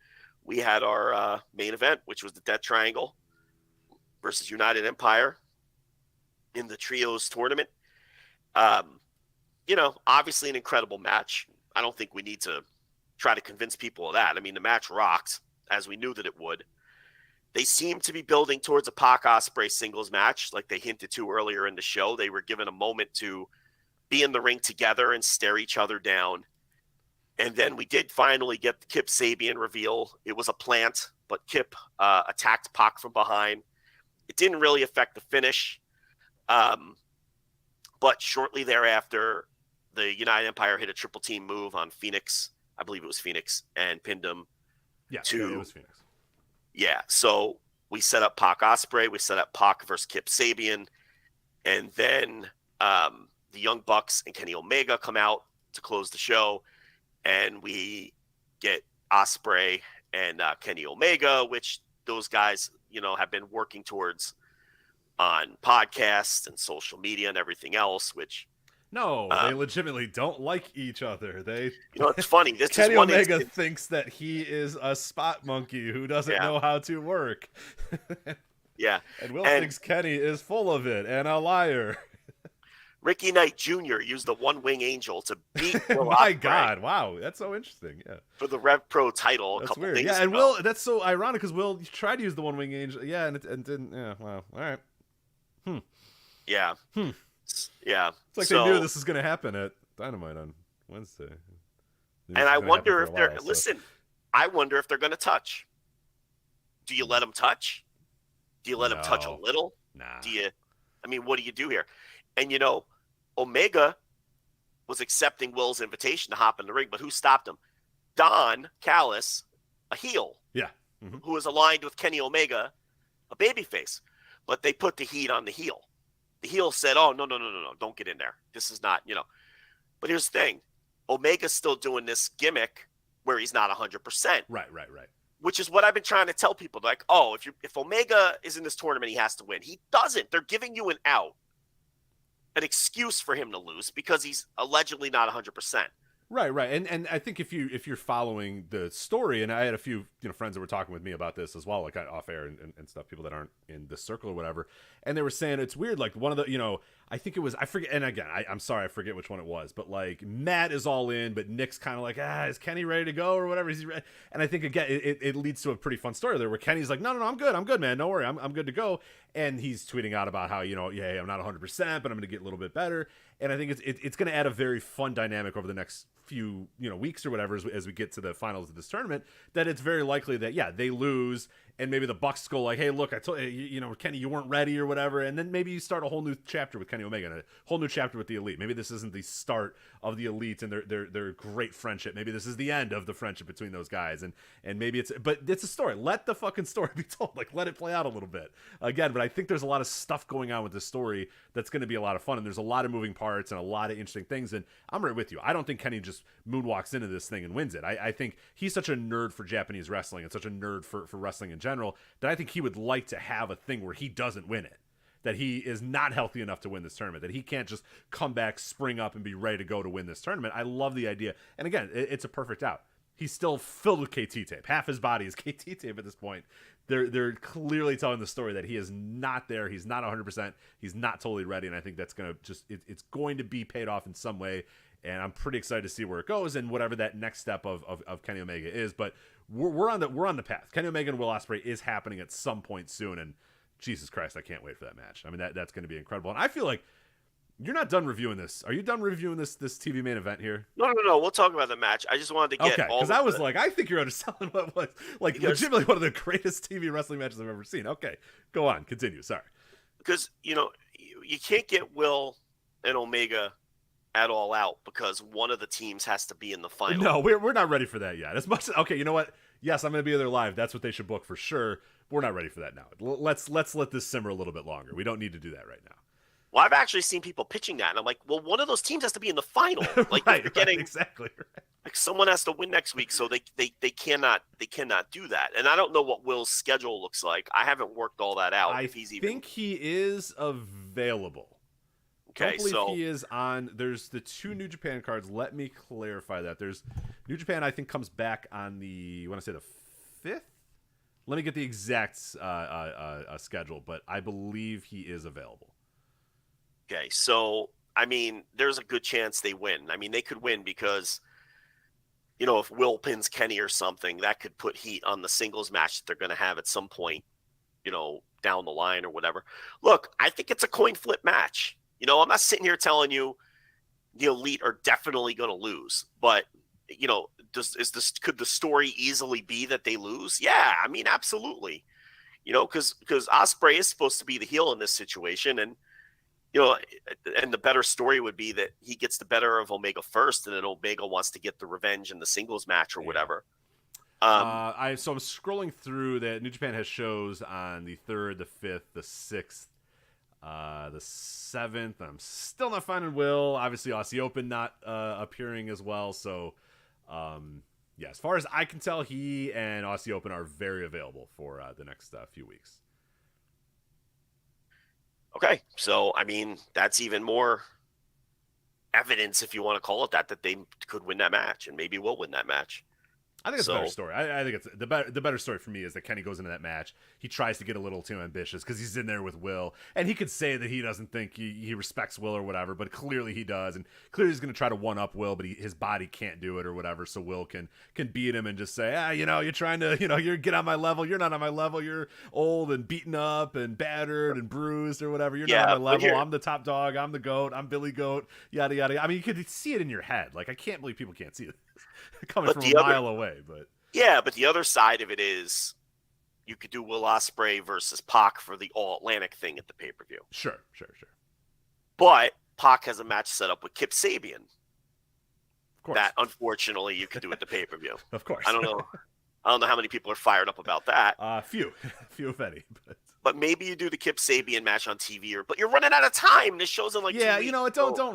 we had our main event, which was the Death Triangle versus United Empire in the Trios tournament. Obviously an incredible match. I don't think we need to try to convince people of that. I mean, the match rocked, as we knew that it would. They seem to be building towards a Pac Ospreay singles match, like they hinted to earlier in the show. They were given a moment to be in the ring together and stare each other down. And then we did finally get the Kip Sabian reveal. It was a plant, but Kip attacked Pac from behind. It didn't really affect the finish. But shortly thereafter, the United Empire hit a triple team move on Phoenix. I believe it was Phoenix, and pinned him. Yeah, it was Phoenix. Yeah, so we set up Pac Ospreay. We set up Pac versus Kip Sabian. And then the Young Bucks and Kenny Omega come out to close the show. And we get Ospreay and Kenny Omega, which those guys, have been working towards on podcasts and social media and everything else, which no, they legitimately don't like each other. It's funny. This Kenny Omega thinks that he is a spot monkey who doesn't know how to work. Yeah. And Will thinks Kenny is full of it and a liar. Ricky Knight Jr. used the One Wing Angel to beat Will My Ospreay God, wow, that's so interesting. Yeah, for the Rev Pro title. That's a couple weird. days Yeah, and ago. Will, that's so ironic because Will tried to use the One Wing Angel. Yeah, and didn't. Yeah, wow. All right. Yeah. Yeah. It's like they knew this was going to happen at Dynamite on Wednesday. And I wonder if they're listen. I wonder if they're going to touch. Do you let them touch? Do you let them touch a little? Nah. What do you do here? And Omega was accepting Will's invitation to hop in the ring, but who stopped him? Don Callis, a heel. Yeah. Who was aligned with Kenny Omega, a babyface. But they put the heat on the heel. The heel said, oh, no, don't get in there. This is not, But here's the thing. Omega's still doing this gimmick where he's not 100%. Right. Which is what I've been trying to tell people. Like, oh, if Omega is in this tournament, he has to win. He doesn't. They're giving you an out. An excuse for him to lose because he's allegedly not 100%. Right. And I think if you're following the story, and I had a few friends that were talking with me about this as well, like off air and stuff, people that aren't in this circle or whatever, and they were saying it's weird. Like one of the I think it was, I forget, and again I'm sorry I forget which one it was, but like Matt is all in, but Nick's kind of like, is Kenny ready to go or whatever? Is he ready? And I think again it leads to a pretty fun story there where Kenny's like, no, I'm good man, don't worry, I'm good to go, and he's tweeting out about how yeah, I'm not 100%, but I'm going to get a little bit better. And I think it's going to add a very fun dynamic over the next few weeks or whatever as we get to the finals of this tournament, that it's very likely that they lose, and maybe the Bucks go like, hey, look, I told you, Kenny, you weren't ready or whatever, and then maybe you start a whole new chapter with Kenny Omega and a whole new chapter with the Elite. Maybe this isn't the start of the Elite and their great friendship. Maybe this is the end of the friendship between those guys, and maybe but it's a story. Let the fucking story be told. Like, let it play out a little bit again. But I think there's a lot of stuff going on with this story that's going to be a lot of fun, and there's a lot of moving parts and a lot of interesting things. And I'm right with you. I don't think Kenny just moonwalks into this thing and wins it. I think he's such a nerd for Japanese wrestling and such a nerd for wrestling in general that I think he would like to have a thing where he doesn't win it, that he is not healthy enough to win this tournament, that he can't just come back, spring up, and be ready to go to win this tournament. I love the idea. And again, it's a perfect out. He's still filled with KT tape. Half his body is KT tape at this point. They're clearly telling the story that he is not there. He's not 100%. He's not totally ready. And I think that's going to it's going to be paid off in some way. And I'm pretty excited to see where it goes and whatever that next step of Kenny Omega is. But we're on the path. Kenny Omega and Will Ospreay is happening at some point soon. And Jesus Christ, I can't wait for that match. I mean, that's going to be incredible. And I feel like you're not done reviewing this. Are you done reviewing this TV main event here? No. We'll talk about the match. I just wanted to get because I was like, I think you're underselling what was like legitimately one of the greatest TV wrestling matches I've ever seen. Okay, go on, continue. Sorry. Because you can't get Will and Omega at All Out because one of the teams has to be in the final. No, we're not ready for that yet. As much as, okay, you know what? Yes, I'm going to be there live. That's what they should book for sure. We're not ready for that now. Let's let this simmer a little bit longer. We don't need to do that right now. Well, I've actually seen people pitching that, and I'm like, well, one of those teams has to be in the final. Like, right, exactly. Right. Like, someone has to win next week, so they cannot do that. And I don't know what Will's schedule looks like. I haven't worked all that out. I think he is available. Okay, I don't believe he is on. There's the 2 New Japan cards. Let me clarify that. There's New Japan, I think, comes back on the, I want to say the 5th? Let me get the exact schedule, but I believe he is available. Okay, so, I mean, there's a good chance they win. I mean, they could win because, if Will pins Kenny or something, that could put heat on the singles match that they're going to have at some point, down the line or whatever. Look, I think it's a coin flip match. I'm not sitting here telling you the Elite are definitely going to lose, but could the story easily be that they lose? Yeah, I mean, absolutely. because Ospreay is supposed to be the heel in this situation, and and the better story would be that he gets the better of Omega first, and then Omega wants to get the revenge in the singles match or whatever. So I'm scrolling through that New Japan has shows on the 3rd, the 5th, the 6th, the 7th. I'm still not finding Will. Obviously, Aussie Open not appearing as well. So, yeah, as far as I can tell, he and Aussie Open are very available for the next few weeks. Okay, so I mean that's even more evidence, if you want to call it that they could win that match, and maybe will win that match. I think it's a better story. I think it's the better story for me is that Kenny goes into that match. He tries to get a little too ambitious because he's in there with Will, and he could say that he doesn't think he respects Will or whatever, but clearly he does, and clearly he's going to try to one up Will, but his body can't do it or whatever. So Will can beat him and just say, you're trying to, you're get on my level. You're not on my level. You're old and beaten up and battered and bruised or whatever. You're not on my level. I'm the top dog. I'm the GOAT. I'm Billy Goat. Yada yada. I mean, you could see it in your head. Like I can't believe people can't see it. Coming from a mile away, but but the other side of it is you could do Will Ospreay versus Pac for the All Atlantic thing at the pay-per-view. Sure. But Pac has a match set up with Kip Sabian. Of course. That unfortunately you could do at the pay-per-view. Of course. I don't know how many people are fired up about that. Few if any. But maybe you do the Kip Sabian match on TV, but you're running out of time. This show's in like 2 weeks. Don't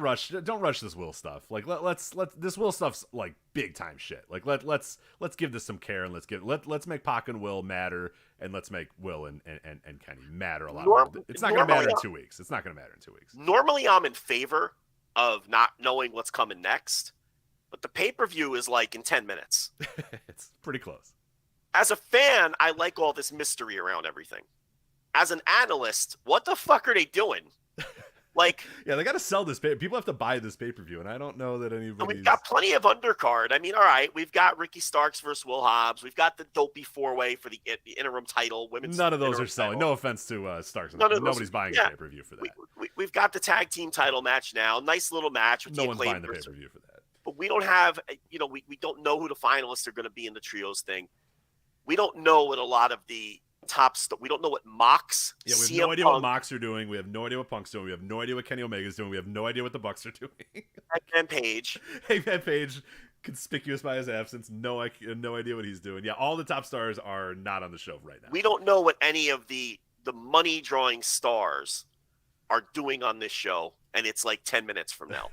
rush this Will stuff. Like let's this Will stuff's like big time shit. Like let's give this some care and let's make Pac and Will matter, and let's make Will and Kenny matter a lot more. It's not going to matter in 2 weeks. It's not going to matter in 2 weeks. Normally, I'm in favor of not knowing what's coming next, but the pay-per-view is like in 10 minutes. It's pretty close. As a fan, I like all this mystery around everything. As an analyst, what the fuck are they doing? Like, yeah, they got to sell this. People have to buy this pay-per-view, and I don't know that anybody. We've got plenty of undercard. I mean, all right, we've got Ricky Starks versus Will Hobbs. We've got the Dopey 4-way for the interim title. None of those are selling. No offense to Starks. Nobody's buying a pay-per-view for that. We've got the tag team title match now. Nice little match with no one's buying the pay-per-view for that. But we don't have, we don't know who the finalists are going to be in the trios thing. We don't know what a lot of the top stuff. We don't know what Mox. Yeah, we have no idea what Mox are doing. We have no idea what Punk's doing. We have no idea what Kenny Omega's doing. We have no idea what the Bucks are doing. Hangman Page. Hangman Page, conspicuous by his absence. No idea what he's doing. Yeah, all the top stars are not on the show right now. We don't know what any of the money drawing stars are doing on this show, and it's like 10 minutes from now.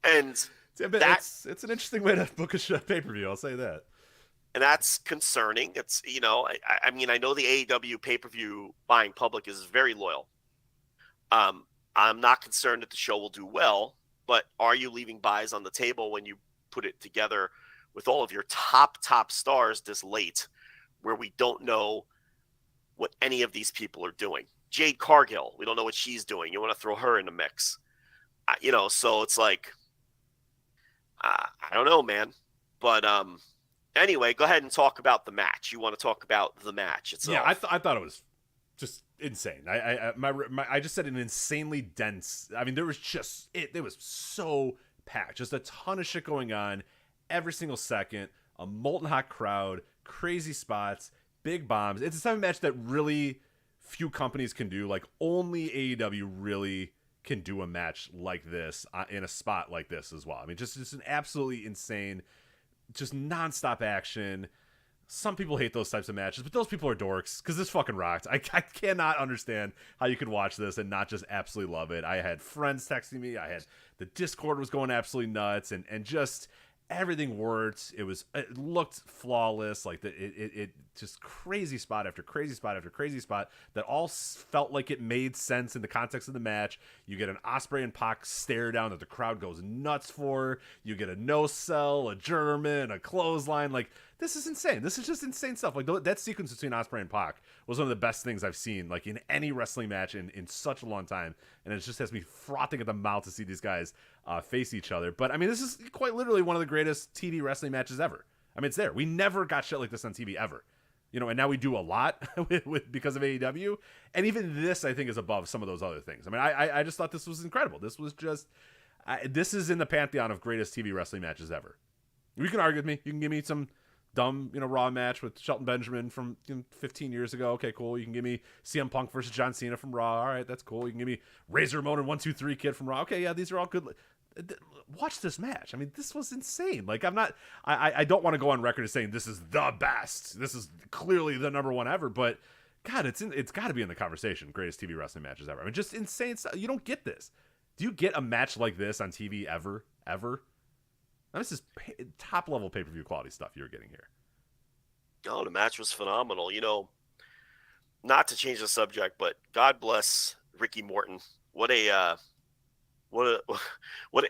And it's an interesting way to book a pay-per-view. I'll say that. And that's concerning. It's, I mean, I know the AEW pay-per-view buying public is very loyal. I'm not concerned that the show will do well, but are you leaving buys on the table when you put it together with all of your top stars this late, where we don't know what any of these people are doing? Jade Cargill, we don't know what she's doing. You want to throw her in the mix. So it's like, I don't know, man. But anyway, go ahead and talk about the match. You want to talk about the match itself? Yeah, I thought it was just insane. I just said an insanely dense. I mean, there was so packed, just a ton of shit going on every single second. A molten hot crowd, crazy spots, big bombs. It's a type of match that really few companies can do. Like only AEW really can do a match like this in a spot like this as well. I mean, just an absolutely insane, just nonstop action. Some people hate those types of matches, but those people are dorks because this fucking rocked. I cannot understand how you could watch this and not just absolutely love it. I had friends texting me. I had the Discord was going absolutely nuts, and just everything worked. It looked flawless. Like it just crazy spot after crazy spot after crazy spot that all felt like it made sense in the context of the match. You get an Ospreay and Pac stare down that the crowd goes nuts for. You get a no sell, a German, a clothesline. Like this is insane. This is just insane stuff. Like that sequence between Ospreay and Pac was one of the best things I've seen like in any wrestling match in such a long time. And it just has me frothing at the mouth to see these guys face each other. But I mean, this is quite literally one of the greatest TV wrestling matches ever. I mean, it's there. We never got shit like this on TV ever. And now we do a lot because of AEW. And even this, I think, is above some of those other things. I mean, I just thought this was incredible. This was just, this is in the pantheon of greatest TV wrestling matches ever. You can argue with me. You can give me some dumb, Raw match with Shelton Benjamin from 15 years ago. Okay, cool. You can give me CM Punk versus John Cena from Raw. All right, that's cool. You can give me Razor Ramon and 1-2-3 Kid from Raw. Okay, yeah, these are all good. Watch this match. I mean, this was insane. Like, I don't want to go on record as saying this is the best. This is clearly the number one ever, but God, it's got to be in the conversation. Greatest TV wrestling matches ever. I mean, just insane stuff. You don't get this. Do you get a match like this on TV ever? Ever? Now, this is top level pay per view quality stuff you're getting here. Oh, the match was phenomenal. Not to change the subject, but God bless Ricky Morton. What an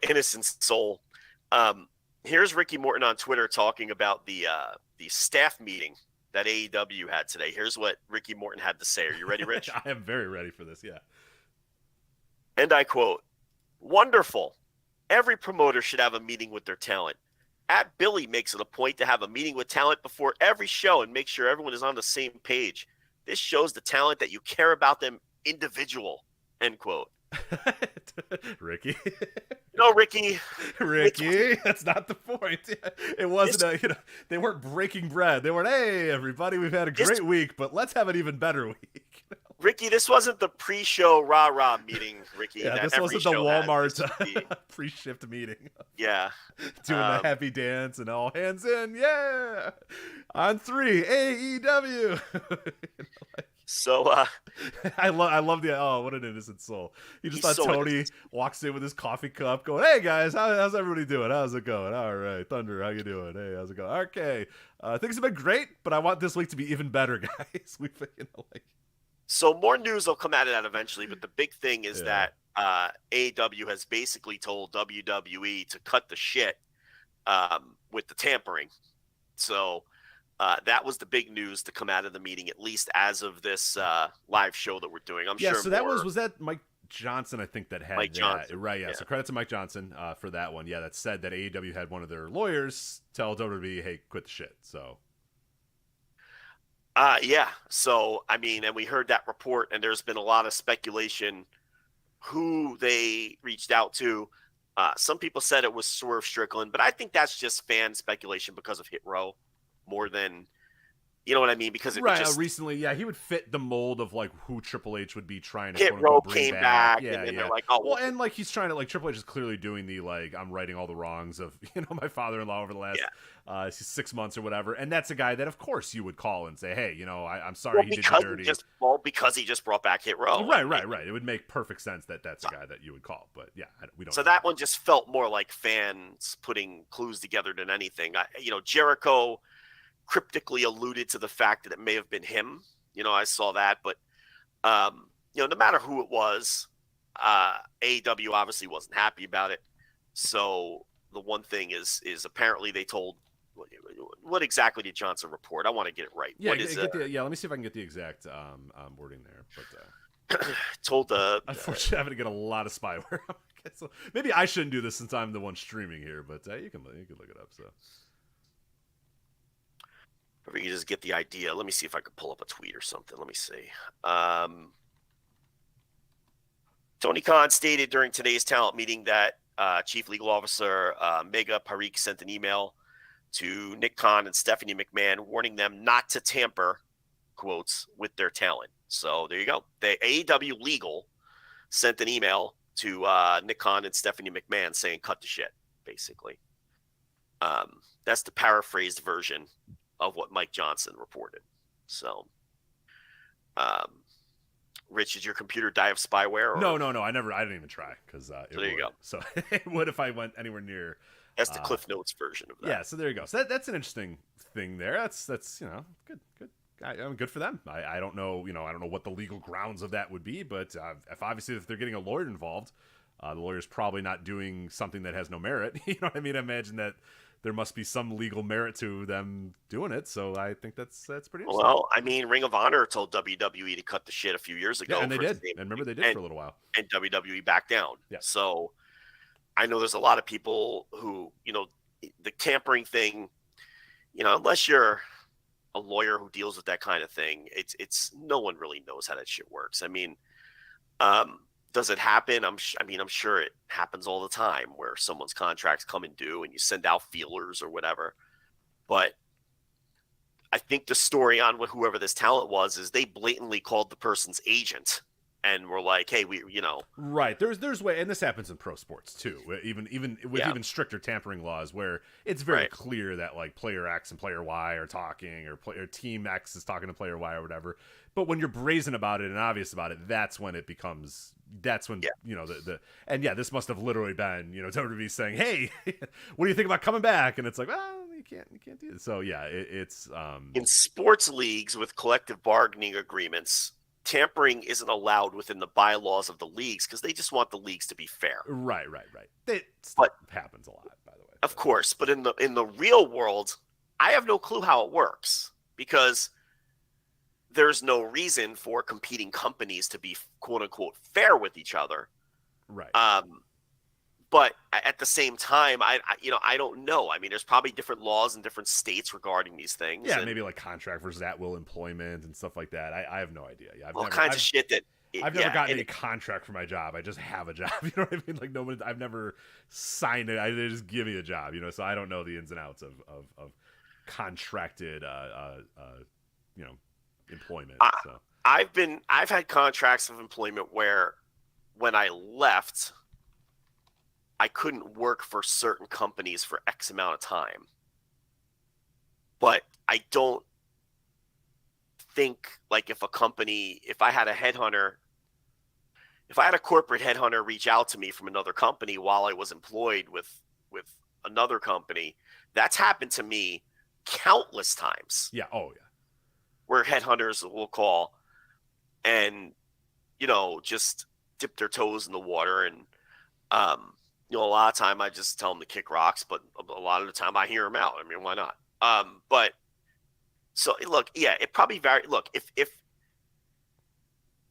innocent soul. Here's Ricky Morton on Twitter talking about the staff meeting that AEW had today. Here's what Ricky Morton had to say. Are you ready, Rich? I am very ready for this, yeah. And I quote, "Wonderful. Every promoter should have a meeting with their talent. At Billy makes it a point to have a meeting with talent before every show and make sure everyone is on the same page. This shows the talent that you care about them individual." End quote. Ricky. Ricky, that's not the point. It wasn't they weren't breaking bread. They weren't, hey, everybody, we've had a great week, but let's have an even better week. Ricky, this wasn't the pre-show rah-rah meeting, Ricky. Yeah, this wasn't the Walmart pre-shift meeting. Yeah. Doing the happy dance and all hands in, yeah! On 3, AEW! So, I love what an innocent soul. He just thought so Tony walks in with his coffee cup going, hey guys, how's everybody doing? How's it going? All right, Thunder, how you doing? Hey, how's it going? Okay, things have been great, but I want this week to be even better, guys. So more news will come out of that eventually, but the big thing is that AEW has basically told WWE to cut the shit with the tampering. So that was the big news to come out of the meeting, at least as of this live show that we're doing. I'm sure. So that was that Mike Johnson, I think, that had Mike Johnson. Right, yeah. So credit to Mike Johnson for that one. Yeah, that said that AEW had one of their lawyers tell WWE, hey, quit the shit. So. Yeah. So, I mean, and we heard that report, and there's been a lot of speculation who they reached out to. Some people said it was Swerve Strickland, but I think that's just fan speculation because of Hit Row more than, you know what I mean? Because it recently, he would fit the mold of like who Triple H would be trying to Hit Row came back. Yeah, and they're like, oh, well, and like he's trying to Triple H is clearly doing the I'm righting all the wrongs of my father-in-law over the last 6 months or whatever, and that's a guy that of course you would call and say, hey, I'm sorry he did you dirty. Because he just brought back Hit Row. Right. It would make perfect sense that that's a guy that you would call, but we don't. So that one just felt more like fans putting clues together than anything. Jericho cryptically alluded to the fact that it may have been him. I saw that, but no matter who it was, AEW obviously wasn't happy about it. So the one thing is apparently they told. What exactly did Johnson report? I want to get it right. Yeah, let me see if I can get the exact wording there. But told unfortunately, I'm going to get a lot of spyware. So maybe I shouldn't do this since I'm the one streaming here. But you can look it up. So. Or we can just get the idea. Let me see if I can pull up a tweet or something. Let me see. Tony Khan stated during today's talent meeting that Chief Legal Officer Mega Parikh sent an email to Nick Khan and Stephanie McMahon warning them not to tamper, quotes, with their talent. So there you go. The AEW Legal sent an email to Nick Khan and Stephanie McMahon saying cut the shit, basically. That's the paraphrased version of what Mike Johnson reported. So, Rich, did your computer die of spyware? Or? No. I didn't even try because so there you go. So it would if I went anywhere near. That's the Cliff Notes version of that. Yeah. So there you go. So that's an interesting thing there. That's good. Good for them. I don't know. I don't know what the legal grounds of that would be, but if they're getting a lawyer involved, the lawyer's probably not doing something that has no merit. You know what I mean? I imagine that there must be some legal merit to them doing it. So I think that's pretty interesting. Well, I mean, Ring of Honor told WWE to cut the shit a few years ago. Yeah, and they did. And remember, they did for a little while. And WWE backed down. Yeah. So I know there's a lot of people who, the tampering thing, unless you're a lawyer who deals with that kind of thing, it's no one really knows how that shit works. I mean, does it happen? I'm sure it happens all the time where someone's contracts come and due and you send out feelers or whatever. But I think the story on whoever this talent was is they blatantly called the person's agent and were like, "Hey, right." There's way, and this happens in pro sports too. Even with even stricter tampering laws, where it's very clear that like player X and player Y are talking, or team X is talking to player Y or whatever. But when you're brazen about it and obvious about it, that's when it becomes. That's when this must have literally been WWE saying, "Hey, what do you think about coming back?" And it's like, well, you can't do this. So yeah, it's in sports leagues with collective bargaining agreements, tampering isn't allowed within the bylaws of the leagues because they just want the leagues to be fair. Right. That stuff happens a lot, by the way. Of course, but in the real world, I have no clue how it works because there's no reason for competing companies to be quote unquote fair with each other. Right. But at the same time, I don't know. I mean, there's probably different laws in different states regarding these things. Yeah, maybe like contract versus at-will employment and stuff like that. I have no idea. Yeah, all kinds of shit that. I've never gotten any contract for my job. I just have a job. You know what I mean? Like I've never signed it. They just give me a job. So I don't know the ins and outs of contracted, employment. So I've had contracts of employment where when I left, I couldn't work for certain companies for X amount of time. But I don't think like if I had a corporate headhunter reach out to me from another company while I was employed with another company, that's happened to me countless times. Yeah. Oh yeah. Where headhunters will call and, just dip their toes in the water. And, a lot of time I just tell them to kick rocks, but a lot of the time I hear them out. I mean, why not? But so look, yeah, it probably varies. Look, if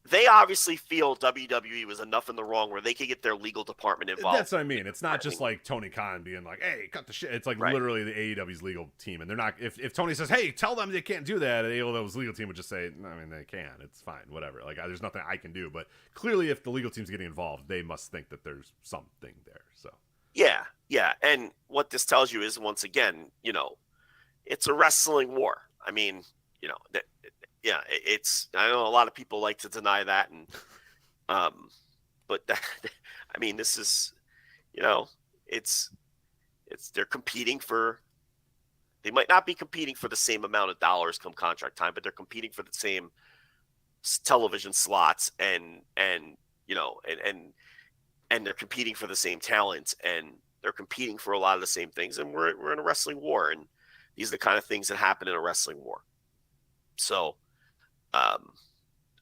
they obviously feel WWE was enough in the wrong where they could get their legal department involved. That's what I mean. It's not just like Tony Khan being like, "Hey, cut the shit." It's like literally the AEW's legal team, and they're not. If Tony says, "Hey, tell them they can't do that," the AEW's legal team would just say, "I mean, they can. It's fine, whatever." Like, there's nothing I can do. But clearly, if the legal team's getting involved, they must think that there's something there. So yeah, and what this tells you is once again, it's a wrestling war. I mean, yeah, it's. I know a lot of people like to deny that, and but I mean, this is, it's they're competing for. They might not be competing for the same amount of dollars come contract time, but they're competing for the same television slots, and they're competing for the same talent, and they're competing for a lot of the same things, and we're in a wrestling war, and these are the kind of things that happen in a wrestling war. So.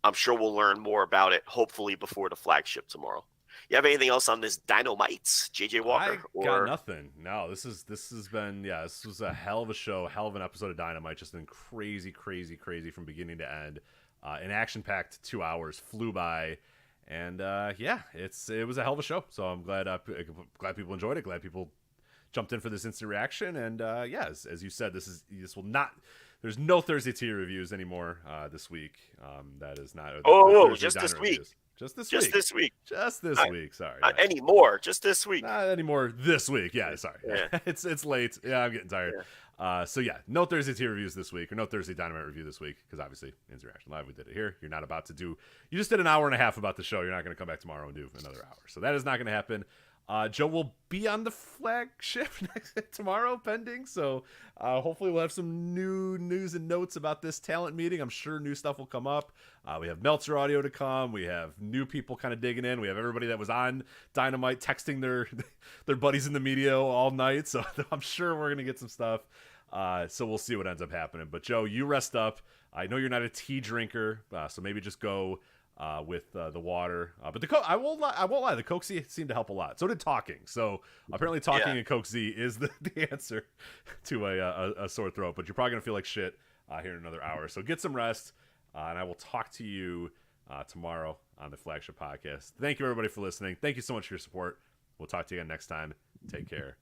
I'm sure we'll learn more about it, hopefully before the flagship tomorrow. You have anything else on this Dynamite, JJ Walker? Got nothing. No, this has been this was a hell of a show, hell of an episode of Dynamite. Just been crazy from beginning to end. An action-packed 2 hours flew by, and it was a hell of a show. So I'm glad people enjoyed it. Glad people jumped in for this instant reaction. And as you said, this will not. There's no Thursday tier reviews anymore this week. That is not. Just this week. Just this week. Sorry. Not anymore. Just this week. Not anymore this week. Yeah, sorry. Yeah. It's late. Yeah, I'm getting tired. Yeah. No Thursday tier reviews this week, or no Thursday Dynamite review this week, because obviously Instant Reaction Live, we did it here. You're not about to do. You just did an hour and a half about the show. You're not going to come back tomorrow and do another hour. So that is not going to happen. Joe will be on the flagship tomorrow, pending. So hopefully we'll have some new news and notes about this talent meeting. I'm sure new stuff will come up. We have Meltzer audio to come. We have new people kind of digging in. We have everybody that was on Dynamite texting their buddies in the media all night. So I'm sure we're going to get some stuff. So we'll see what ends up happening. But Joe, you rest up. I know you're not a tea drinker, so maybe just go with the water, but I won't lie. The Coke Z seemed to help a lot. So did talking. So apparently, talking and Coke Z is the answer to a sore throat. But you're probably gonna feel like shit here in another hour. So get some rest, and I will talk to you tomorrow on the flagship podcast. Thank you everybody for listening. Thank you so much for your support. We'll talk to you again next time. Take care.